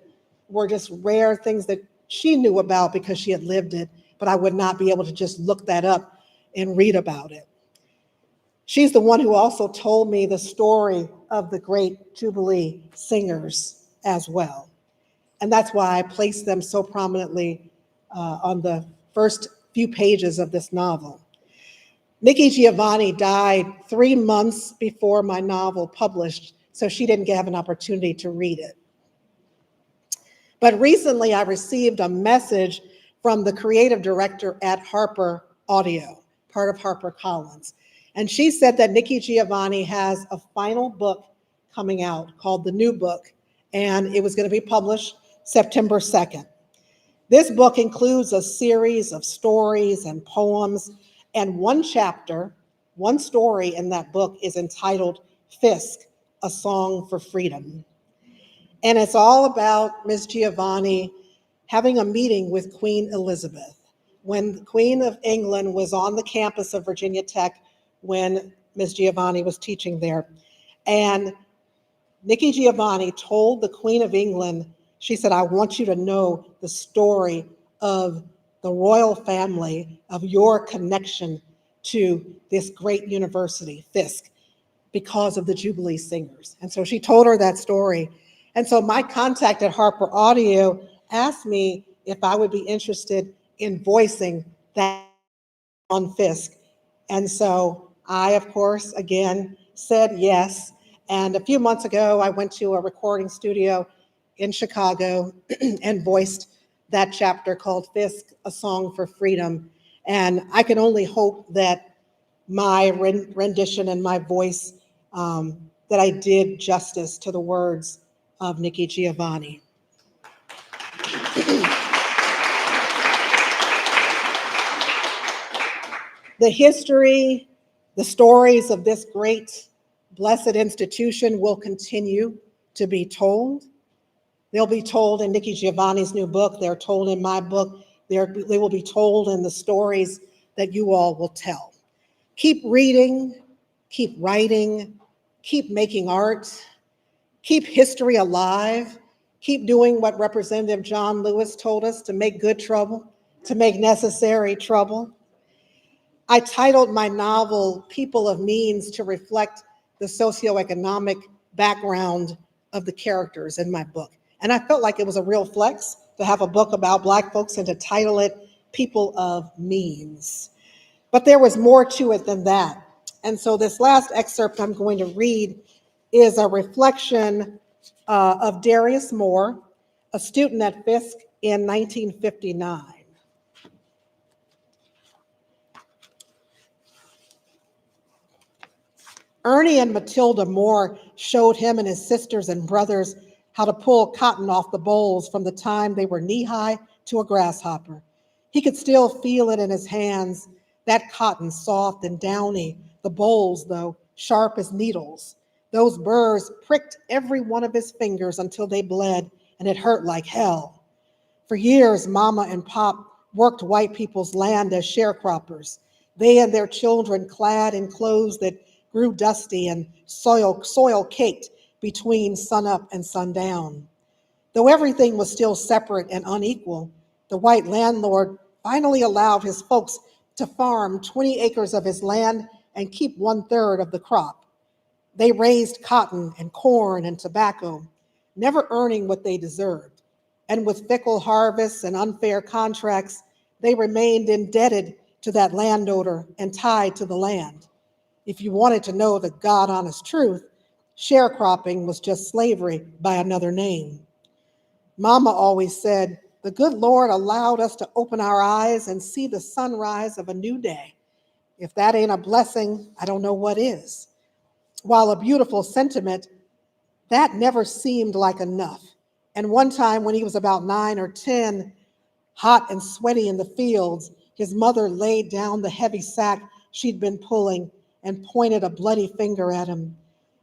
Speaker 3: were just rare things that she knew about because she had lived it, but I would not be able to just look that up and read about it. She's the one who also told me the story of the great Jubilee singers as well. And that's why I placed them so prominently on the first few pages of this novel. Nikki Giovanni died 3 months before my novel published, so she didn't have an opportunity to read it. But recently I received a message from the creative director at Harper Audio, part of HarperCollins. And she said that Nikki Giovanni has a final book coming out called The New Book, and it was going to be published September 2nd. This book includes a series of stories and poems, and one chapter, one story in that book is entitled Fisk, A Song for Freedom. And it's all about Ms. Giovanni having a meeting with Queen Elizabeth when the Queen of England was on the campus of Virginia Tech when Ms. Giovanni was teaching there. And Nikki Giovanni told the Queen of England, she said, I want you to know the story of the royal family, of your connection to this great university, Fisk, because of the Jubilee Singers. And so she told her that story. And so my contact at Harper Audio asked me if I would be interested in voicing that on Fisk. And so I, of course, again, said yes. And a few months ago, I went to a recording studio in Chicago and voiced that chapter called Fisk, A Song for Freedom. And I can only hope that my rendition and my voice, that I did justice to the words of Nikki Giovanni. The history, the stories of this great, blessed institution will continue to be told. They'll be told in Nikki Giovanni's new book. They're told in my book. They will be told in the stories that you all will tell. Keep reading, keep writing, keep making art, keep history alive, keep doing what Representative John Lewis told us, to make good trouble, to make necessary trouble. I titled my novel People of Means to reflect the socioeconomic background of the characters in my book. And I felt like it was a real flex to have a book about Black folks and to title it People of Means. But there was more to it than that. And so this last excerpt I'm going to read is a reflection of Darius Moore, a student at Fisk in 1959. Ernie and Matilda Moore showed him and his sisters and brothers how to pull cotton off the bolls from the time they were knee-high to a grasshopper. He could still feel it in his hands, that cotton soft and downy, the bolls, though, sharp as needles. Those burrs pricked every one of his fingers until they bled, and it hurt like hell. For years, Mama and Pop worked white people's land as sharecroppers, they and their children clad in clothes that grew dusty and soil-caked between sunup and sundown. Though everything was still separate and unequal, the white landlord finally allowed his folks to farm 20 acres of his land and keep 1/3 of the crop. They raised cotton and corn and tobacco, never earning what they deserved. And with fickle harvests and unfair contracts, they remained indebted to that landowner and tied to the land. If you wanted to know the God-honest truth, sharecropping was just slavery by another name. Mama always said, the good Lord allowed us to open our eyes and see the sunrise of a new day. If that ain't a blessing, I don't know what is. While a beautiful sentiment, that never seemed like enough. And one time when he was about 9 or 10, hot and sweaty in the fields, his mother laid down the heavy sack she'd been pulling and pointed a bloody finger at him.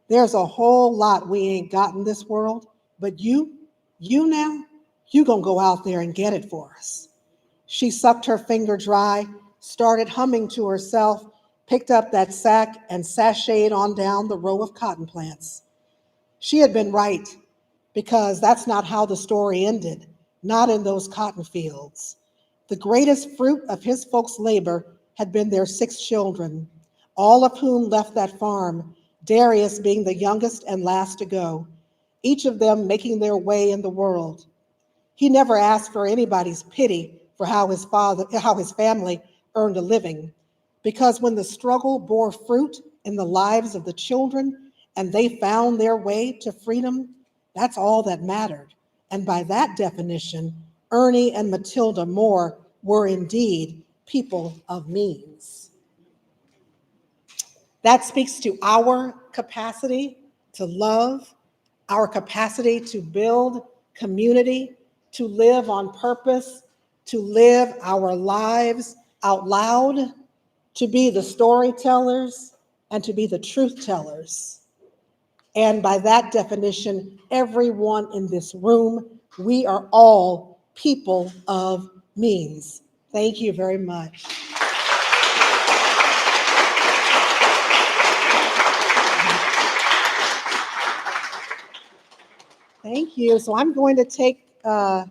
Speaker 3: There's a whole lot we ain't got in this world, but you now, you gonna go out there and get it for us. She sucked her finger dry, started humming to herself, picked up that sack and sashayed on down the row of cotton plants. She had been right, because that's not how the story ended, not in those cotton fields. The greatest fruit of his folks' labor had been their 6 children, all of whom left that farm, Darius being the youngest and last to go, each of them making their way in the world. He never asked for anybody's pity for how his family earned a living, because when the struggle bore fruit in the lives of the children and they found their way to freedom, that's all that mattered. And by that definition, Ernie and Matilda Moore were indeed people of means. That speaks to our capacity to love, our capacity to build community, to live on purpose, to live our lives out loud, to be the storytellers, and to be the truth tellers. And by that definition, everyone in this room, we are all people of means. Thank you very much. Thank you. So I'm going to take, I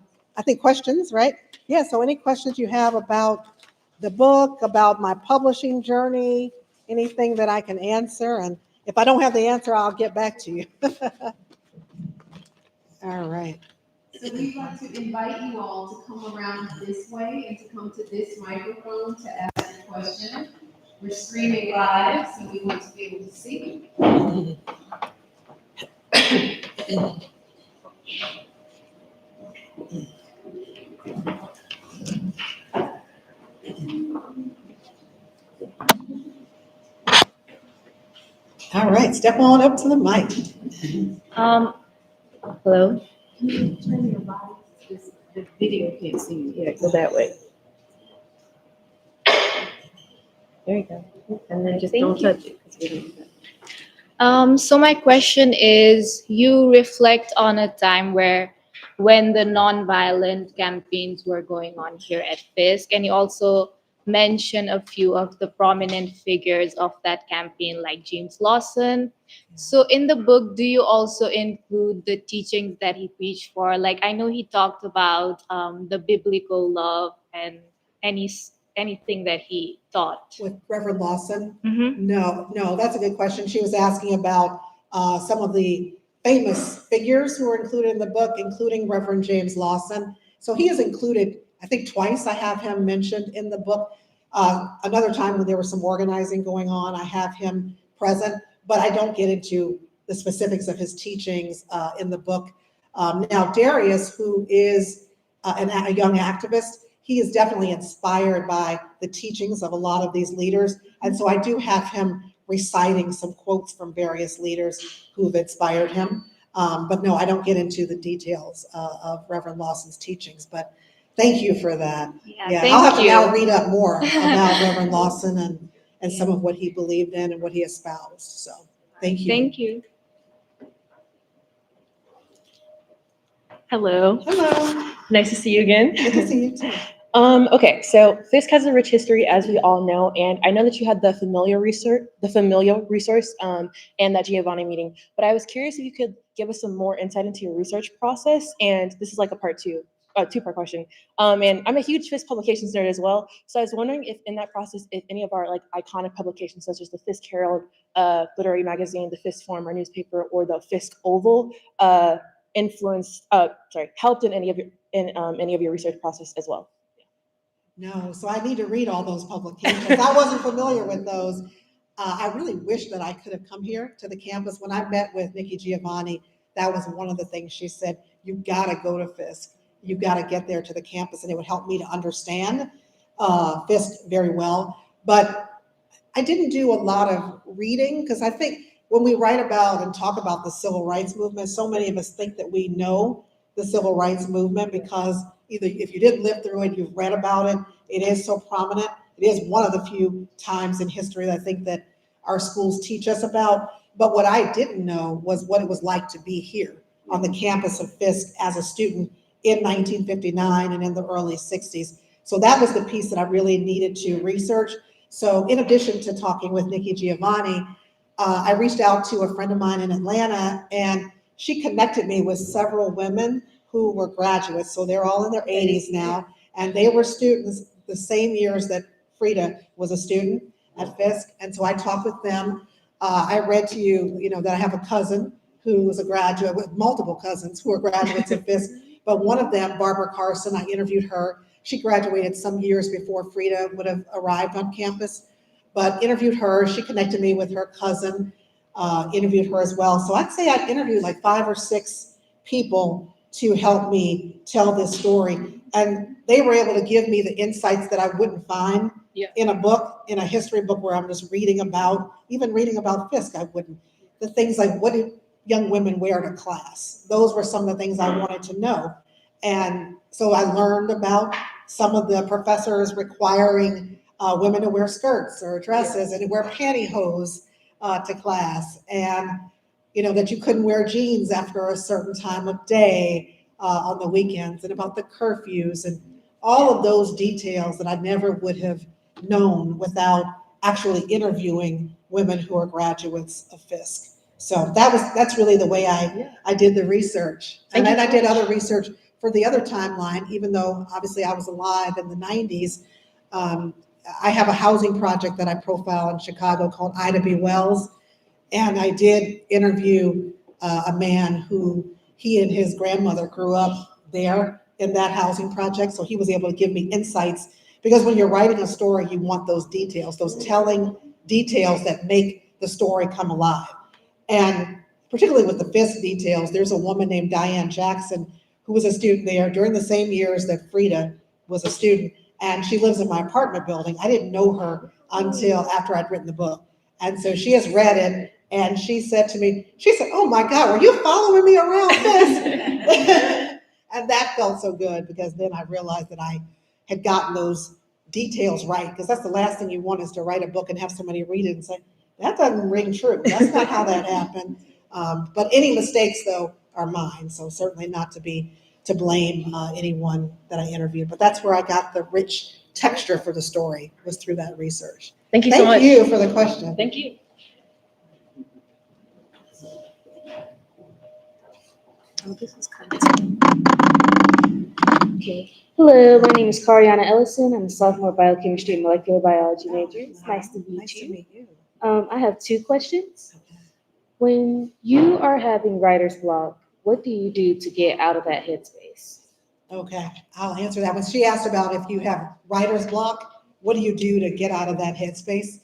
Speaker 3: think, questions, right? Yeah, so any questions you have about the book, about my publishing journey, anything that I can answer. And if I don't have the answer, I'll get back to you. All right.
Speaker 1: So we'd like to invite you all to come around this way and to come to this microphone to ask a question. We're streaming live, so we want to be able to see.
Speaker 3: All right, step on up to the mic.
Speaker 4: Hello?
Speaker 1: Turn your body, the video can't see you.
Speaker 4: Yeah, go that way. There you go.
Speaker 1: And then just
Speaker 4: Thank
Speaker 1: don't
Speaker 4: you.
Speaker 1: touch it. 'Cause we don't touch.
Speaker 4: So my question is, you reflect on a time when the nonviolent campaigns were going on here at Fisk, and you also mention a few of the prominent figures of that campaign, like James Lawson. So in the book, do you also include the teachings that he preached for? Like, I know he talked about the biblical love and anything that he taught.
Speaker 3: With Reverend Lawson?
Speaker 4: Mm-hmm.
Speaker 3: No, that's a good question. She was asking about some of the famous figures who were included in the book, including Reverend James Lawson. So he is included, I think twice I have him mentioned in the book. Another time when there was some organizing going on, I have him present, but I don't get into the specifics of his teachings in the book. Now, Darius, who is a young activist, he is definitely inspired by the teachings of a lot of these leaders. And so I do have him reciting some quotes from various leaders who've inspired him. But no, I don't get into the details of Reverend Lawson's teachings, but thank you for that.
Speaker 4: Yeah,
Speaker 3: I'll have to
Speaker 4: thank you.
Speaker 3: now read up more about Reverend Lawson and some of what he believed in and what he espoused. So thank you.
Speaker 4: Thank you.
Speaker 5: Hello.
Speaker 3: Hello.
Speaker 5: Nice to see you again.
Speaker 3: Good to see you too.
Speaker 5: Okay, so Fisk has a rich history, as we all know, and I know that you had the familial resource, and that Giovanni meeting. But I was curious if you could give us some more insight into your research process. And this is like a two-part question. And I'm a huge Fisk publications nerd as well, so I was wondering if in that process, if any of our like iconic publications, such as the Fisk Herald, literary magazine, the Fisk Forum, our newspaper, or the Fisk Oval, helped in any of your research process as well.
Speaker 3: No, so I need to read all those publications. I wasn't familiar with those. I really wish that I could have come here to the campus. When I met with Nikki Giovanni, that was one of the things she said, you've got to go to Fisk. You've got to get there to the campus, and it would help me to understand Fisk very well. But I didn't do a lot of reading because I think when we write about and talk about the civil rights movement, so many of us think that we know the civil rights movement because either if you didn't live through it, you've read about it. It is so prominent. It is one of the few times in history that I think that our schools teach us about. But what I didn't know was what it was like to be here on the campus of Fisk as a student in 1959 and in the early 60s. So that was the piece that I really needed to research. So in addition to talking with Nikki Giovanni, I reached out to a friend of mine in Atlanta, and she connected me with several women who were graduates. So they're all in their 80s now, and they were students the same years that Frida was a student at Fisk. And so I talked with them. I read to you, that I have a cousin who was a graduate, with multiple cousins who are graduates of Fisk. But one of them, Barbara Carson, I interviewed her. She graduated some years before Frida would have arrived on campus, but interviewed her. She connected me with her cousin, interviewed her as well. So I'd say I interviewed like 5 or 6 people to help me tell this story. And they were able to give me the insights that I wouldn't find in a book, in a history book where I'm just reading about Fisk. I wouldn't. The things like, what did young women wear to class? Those were some of the things I wanted to know. And so I learned about some of the professors requiring women to wear skirts or dresses and to wear pantyhose to class. And that you couldn't wear jeans after a certain time of day on the weekends, and about the curfews and all of those details that I never would have known without actually interviewing women who are graduates of Fisk. So that's really the way I did the research. And then I did other research for the other timeline, even though obviously I was alive in the 90s. I have a housing project that I profile in Chicago called Ida B. Wells. And I did interview a man who he and his grandmother grew up there in that housing project. So he was able to give me insights, because when you're writing a story, you want those details, those telling details that make the story come alive. And particularly with the Fisk details, there's a woman named Diane Jackson who was a student there during the same years that Frida was a student. And she lives in my apartment building. I didn't know her until after I'd written the book. And so she has read it. And she said to me, oh my God, were you following me around this? And that felt so good, because then I realized that I had gotten those details right, because that's the last thing you want, is to write a book and have somebody read it and say, that doesn't ring true. That's not how that happened. But any mistakes, though, are mine. So certainly not to blame anyone that I interviewed. But that's where I got the rich texture for the story, was through that research.
Speaker 5: Thank you so much.
Speaker 3: Thank you for the question.
Speaker 5: Thank you.
Speaker 4: Oh, this is kind of.
Speaker 6: Okay. Hello, my name is Kariana Ellison. I'm a sophomore biochemistry and molecular biology major. It's nice to meet you. I have 2 questions. When you are having writer's block, what do you do to get out of that headspace?
Speaker 3: Okay, I'll answer that one. She asked about if you have writer's block, what do you do to get out of that headspace?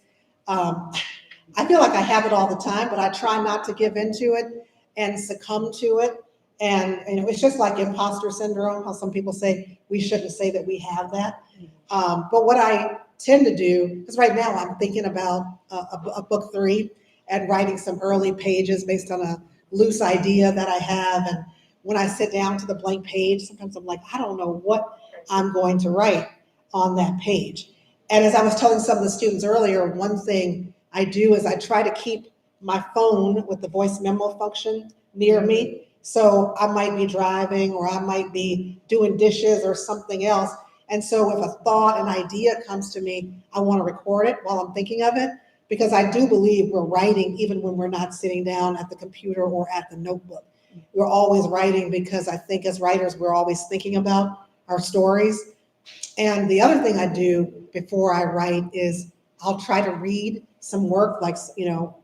Speaker 3: I feel like I have it all the time, but I try not to give into it and succumb to it. And it's just like imposter syndrome, how some people say we shouldn't say that we have that. But what I tend to do, because right now I'm thinking about a book 3 and writing some early pages based on a loose idea that I have. And when I sit down to the blank page, sometimes I'm like, I don't know what I'm going to write on that page. And as I was telling some of the students earlier, one thing I do is I try to keep my phone with the voice memo function near me. So I might be driving or I might be doing dishes or something else. And so if a thought, an idea comes to me, I want to record it while I'm thinking of it, because I do believe we're writing even when we're not sitting down at the computer or at the notebook. We're always writing because I think as writers, we're always thinking about our stories. And the other thing I do before I write is I'll try to read some work, like,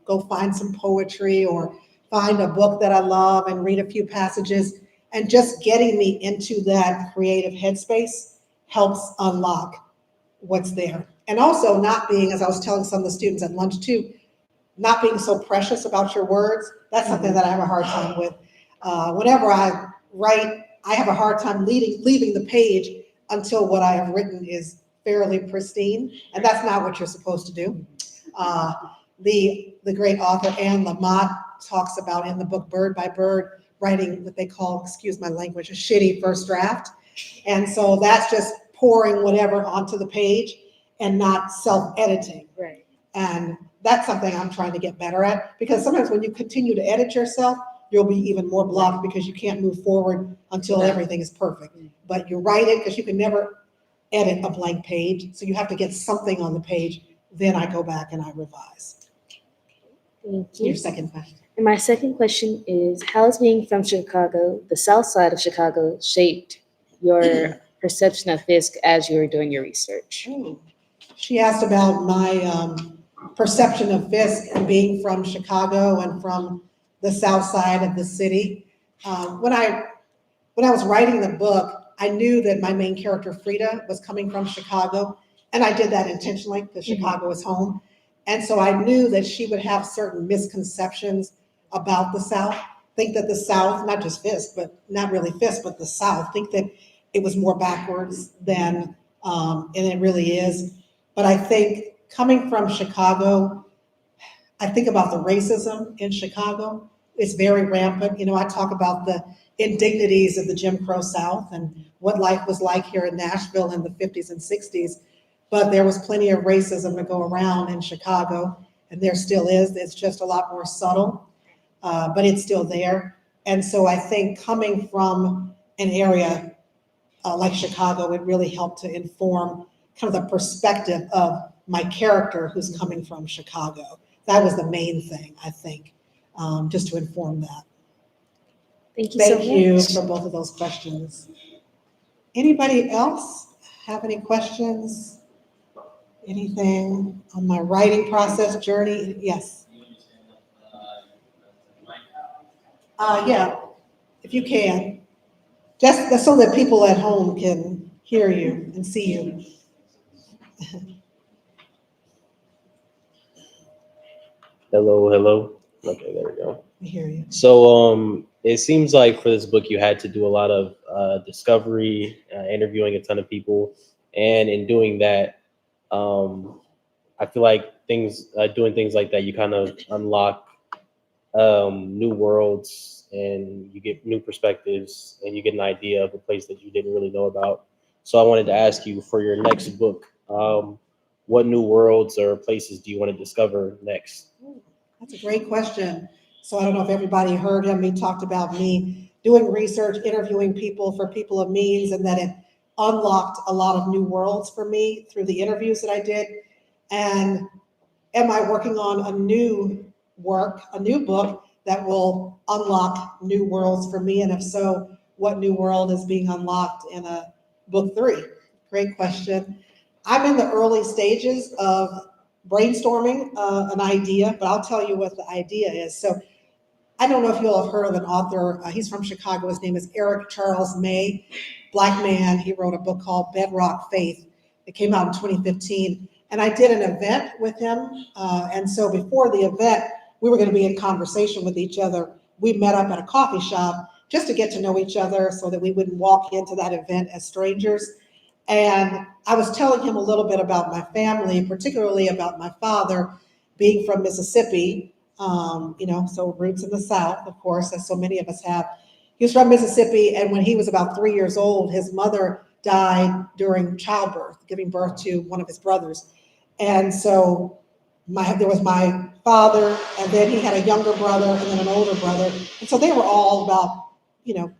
Speaker 3: go find some poetry or find a book that I love and read a few passages. And just getting me into that creative headspace helps unlock what's there. And also not being, as I was telling some of the students at lunch too, not being so precious about your words. That's something that I have a hard time with. Whenever I write, I have a hard time leaving the page until what I have written is fairly pristine, and that's not what you're supposed to do. The great author Anne Lamott talks about in the book Bird by Bird, writing what they call, excuse my language, a shitty first draft. And so that's just pouring whatever onto the page and not self-editing.
Speaker 6: Right.
Speaker 3: And that's something I'm trying to get better at, because sometimes when you continue to edit yourself, you'll be even more blocked because you can't move forward until everything is perfect. But you write it because you can never edit a blank page. So you have to get something on the page. Then I go back and I revise.
Speaker 6: Thank you.
Speaker 3: Your second question.
Speaker 6: And my second question is, how has being from Chicago, the South Side of Chicago, shaped your perception of Fisk as you were doing your research?
Speaker 3: She asked about my perception of Fisk and being from Chicago and from the South Side of the city. When I was writing the book, I knew that my main character, Frida, was coming from Chicago. And I did that intentionally because Chicago is home. And so I knew that she would have certain misconceptions about the South. Think that the South, not just Fisk, but not really Fisk, but the South, think that it was more backwards than, and it really is. But I think coming from Chicago, I think about the racism in Chicago. It's very rampant. I talk about the indignities of the Jim Crow South and what life was like here in Nashville in the 50s and 60s. But there was plenty of racism to go around in Chicago, and there still is. It's just a lot more subtle, but it's still there. And so I think coming from an area like Chicago, it really helped to inform kind of the perspective of my character who's coming from Chicago. That was the main thing, I think, just to inform that.
Speaker 6: Thank you so much.
Speaker 3: Thank you for both of those questions. Anybody else have any questions? Anything on my writing process journey? Yes. Yeah, if you can. Just so that people at home can hear you and see you.
Speaker 7: Hello. Okay, there we go.
Speaker 3: I hear you.
Speaker 7: So it seems like for this book you had to do a lot of discovery, interviewing a ton of people, and in doing that, I feel like doing things like that, you kind of unlock new worlds and you get new perspectives and you get an idea of a place that you didn't really know about. So I wanted to ask you, for your next book, what new worlds or places do you want to discover next?
Speaker 3: That's a great question. So I don't know if everybody heard him. He talked about me doing research, interviewing people for people of means, and that it unlocked a lot of new worlds for me through the interviews that I did. And am I working on a new book that will unlock new worlds for me? And if so, what new world is being unlocked in a book 3? Great question. I'm in the early stages of brainstorming an idea, but I'll tell you what the idea is. So I don't know if you'll have heard of an author. He's from Chicago. His name is Eric Charles May, Black man. He wrote a book called Bedrock Faith. It came out in 2015. And I did an event with him. And so before the event, we were going to be in conversation with each other. We met up at a coffee shop just to get to know each other so that we wouldn't walk into that event as strangers. And I was telling him a little bit about my family, particularly about my father being from Mississippi, so roots in the South, of course, as so many of us have. He was from Mississippi, and when he was about 3 years old, his mother died during childbirth, giving birth to one of his brothers. And so there was my father, and then he had a younger brother, and then an older brother. And so they were all about,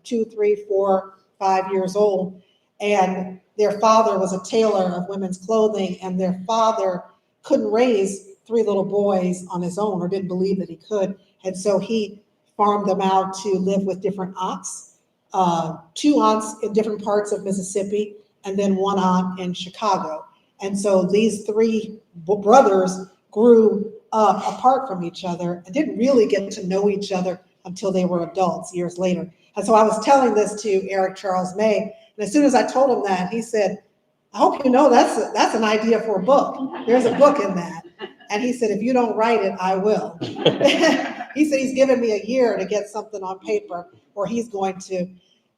Speaker 3: 2, 3, 4, 5 years old. And their father was a tailor of women's clothing, and their father couldn't raise 3 little boys on his own, or didn't believe that he could. And so he farmed them out to live with different aunts, 2 aunts in different parts of Mississippi, and then 1 aunt in Chicago. And so these 3 brothers grew up apart from each other and didn't really get to know each other until they were adults years later. And so I was telling this to Eric Charles May, and as soon as I told him that, he said, I hope you know that's an idea for a book. There's a book in that. And he said, if you don't write it, I will. He said he's given me a year to get something on paper, or he's going to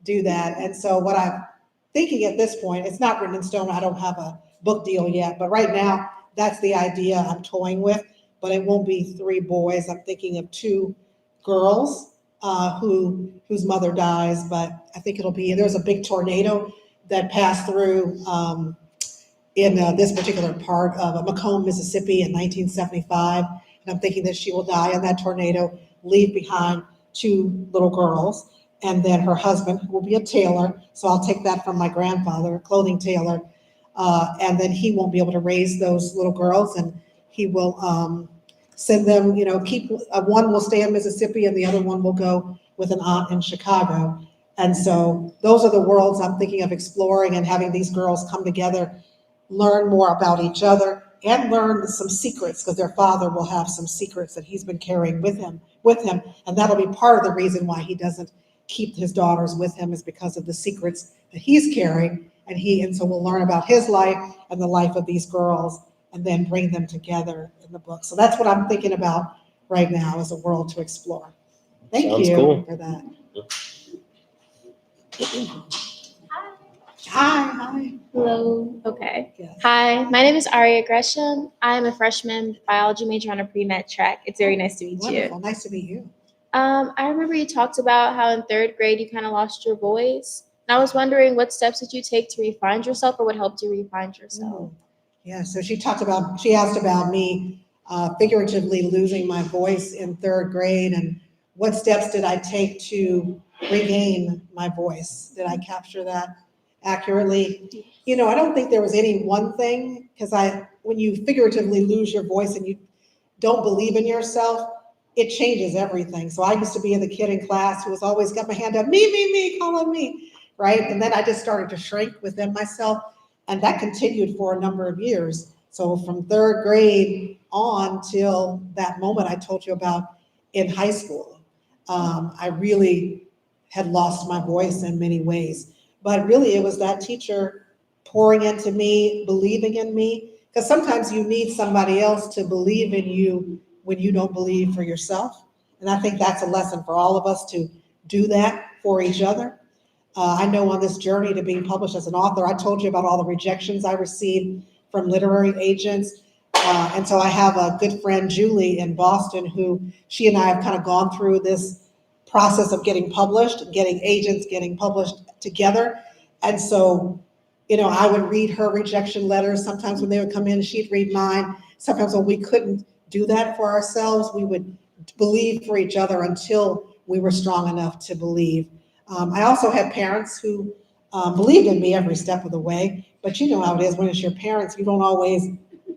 Speaker 3: do that. And so what I'm thinking at this point, it's not written in stone. I don't have a book deal yet, but right now that's the idea I'm toying with. But it won't be 3 boys. I'm thinking of 2 girls whose mother dies, but I think there's a big tornado that passed through in this particular part of Macomb, Mississippi in 1975. And I'm thinking that she will die in that tornado, leave behind 2 little girls, and then her husband, who will be a tailor. So I'll take that from my grandfather, a clothing tailor. And then he won't be able to raise those little girls, and he will send them, one will stay in Mississippi and the other one will go with an aunt in Chicago. And so those are the worlds I'm thinking of exploring, and having these girls come together, learn more about each other, and learn some secrets, because their father will have some secrets that he's been carrying with him. And that'll be part of the reason why he doesn't keep his daughters with him, is because of the secrets that he's carrying. And so we'll learn about his life and the life of these girls, and then bring them together in the book. So that's what I'm thinking about right now, as a world to explore. Thank
Speaker 7: Sounds
Speaker 3: you
Speaker 7: cool.
Speaker 3: for that. Hi.
Speaker 8: Hello. Okay.
Speaker 3: Yes.
Speaker 8: Hi, my name is Aria Gresham. I'm a freshman biology major on a pre-med track. It's very nice to meet
Speaker 3: Wonderful.
Speaker 8: you.
Speaker 3: Nice to meet you.
Speaker 8: I remember you talked about how in 3rd grade you kind of lost your voice. And I was wondering, what steps did you take to refine yourself, or what helped you refine yourself?
Speaker 3: Yeah, so she asked about me figuratively losing my voice in 3rd grade, and what steps did I take to regain my voice? Did I capture that accurately? I don't think there was any one thing, because when you figuratively lose your voice and you don't believe in yourself, it changes everything. So I used to be the kid in class who was always got my hand up, me, call on me, right? And then I just started to shrink within myself, and that continued for a number of years. So from 3rd grade on till that moment I told you about in high school, I really had lost my voice in many ways. But really, it was that teacher pouring into me, believing in me, because sometimes you need somebody else to believe in you when you don't believe for yourself. And I think that's a lesson for all of us, to do that for each other. I know on this journey to being published as an author, I told you about all the rejections I received from literary agents. And so I have a good friend, Julie, in Boston, who she and I have kind of gone through this process of getting published, getting agents, getting published together. And so, I would read her rejection letters. Sometimes when they would come in, she'd read mine. Sometimes when we couldn't do that for ourselves, we would believe for each other until we were strong enough to believe. I also had parents who believed in me every step of the way, but you know how it is when it's your parents, you don't always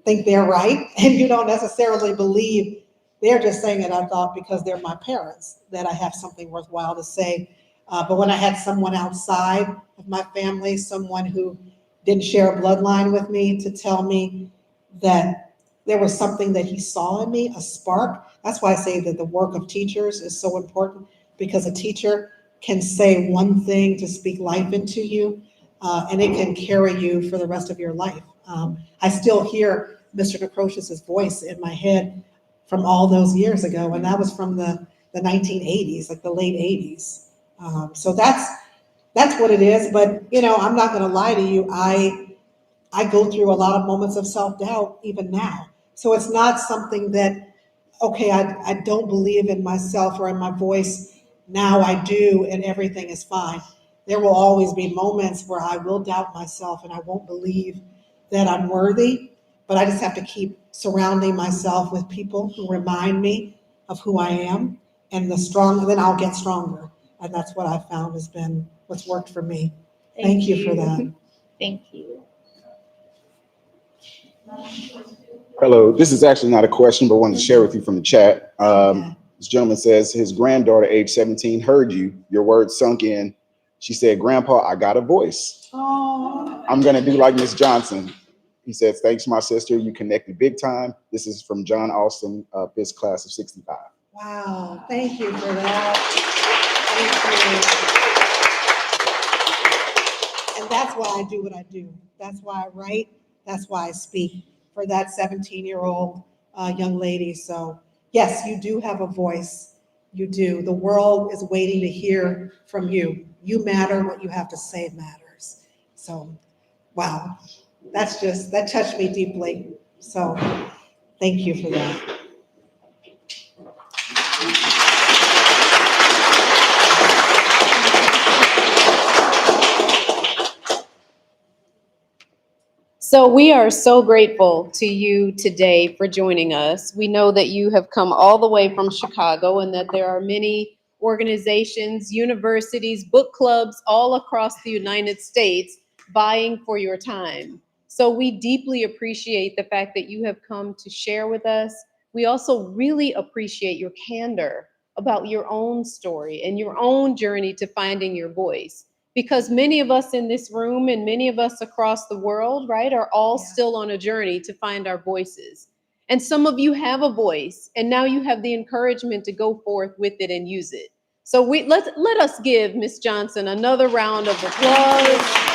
Speaker 3: think they're right, and you don't necessarily believe they're just saying it, I thought, because they're my parents, that I have something worthwhile to say. But when I had someone outside of my family, someone who didn't share a bloodline with me, to tell me that there was something that he saw in me, a spark. That's why I say that the work of teachers is so important, because a teacher can say one thing to speak life into you, and it can carry you for the rest of your life. I still hear Mr. Necrocious' voice in my head from all those years ago, and that was from the 1980s, like the late 80s. So that's that's what it is. But, I'm not going to lie to you. I go through a lot of moments of self-doubt even now. So it's not something that, okay, I don't believe in myself or in my voice. Now I do, and everything is fine. There will always be moments where I will doubt myself and I won't believe that I'm worthy, but I just have to keep surrounding myself with people who remind me of who I am, and then I'll get stronger. And that's what I found has been what's worked for me. Thank you for that.
Speaker 4: Thank you.
Speaker 9: Hello, this is actually not a question, but wanted to share with you from the chat. This gentleman says his granddaughter, age 17, heard you, your words sunk in. She said, "Grandpa, I got a voice.
Speaker 3: Oh,
Speaker 9: I'm gonna do like Miss Johnson." He says, "Thanks, my sister. You connected big time." This is from John Austin, Fisk class of 65.
Speaker 3: wow. Thank you for that. Thank you. And that's why I do what I do. That's why I write. That's why I speak for that 17-year-old young lady. So yes, you do have a voice. You do. The world is waiting to hear from you. You matter. What you have to say matters. So, wow, that touched me deeply. So thank you for that.
Speaker 10: So we are so grateful to you today for joining us. We know that you have come all the way from Chicago and that there are many organizations, universities, book clubs all across the United States vying for your time. So we deeply appreciate the fact that you have come to share with us. We also really appreciate your candor about your own story and your own journey to finding your voice. Because many of us in this room and many of us across the world, right, are all still on a journey to find our voices. And some of you have a voice, and now you have the encouragement to go forth with it and use it. So let us give Miss Johnson another round of applause.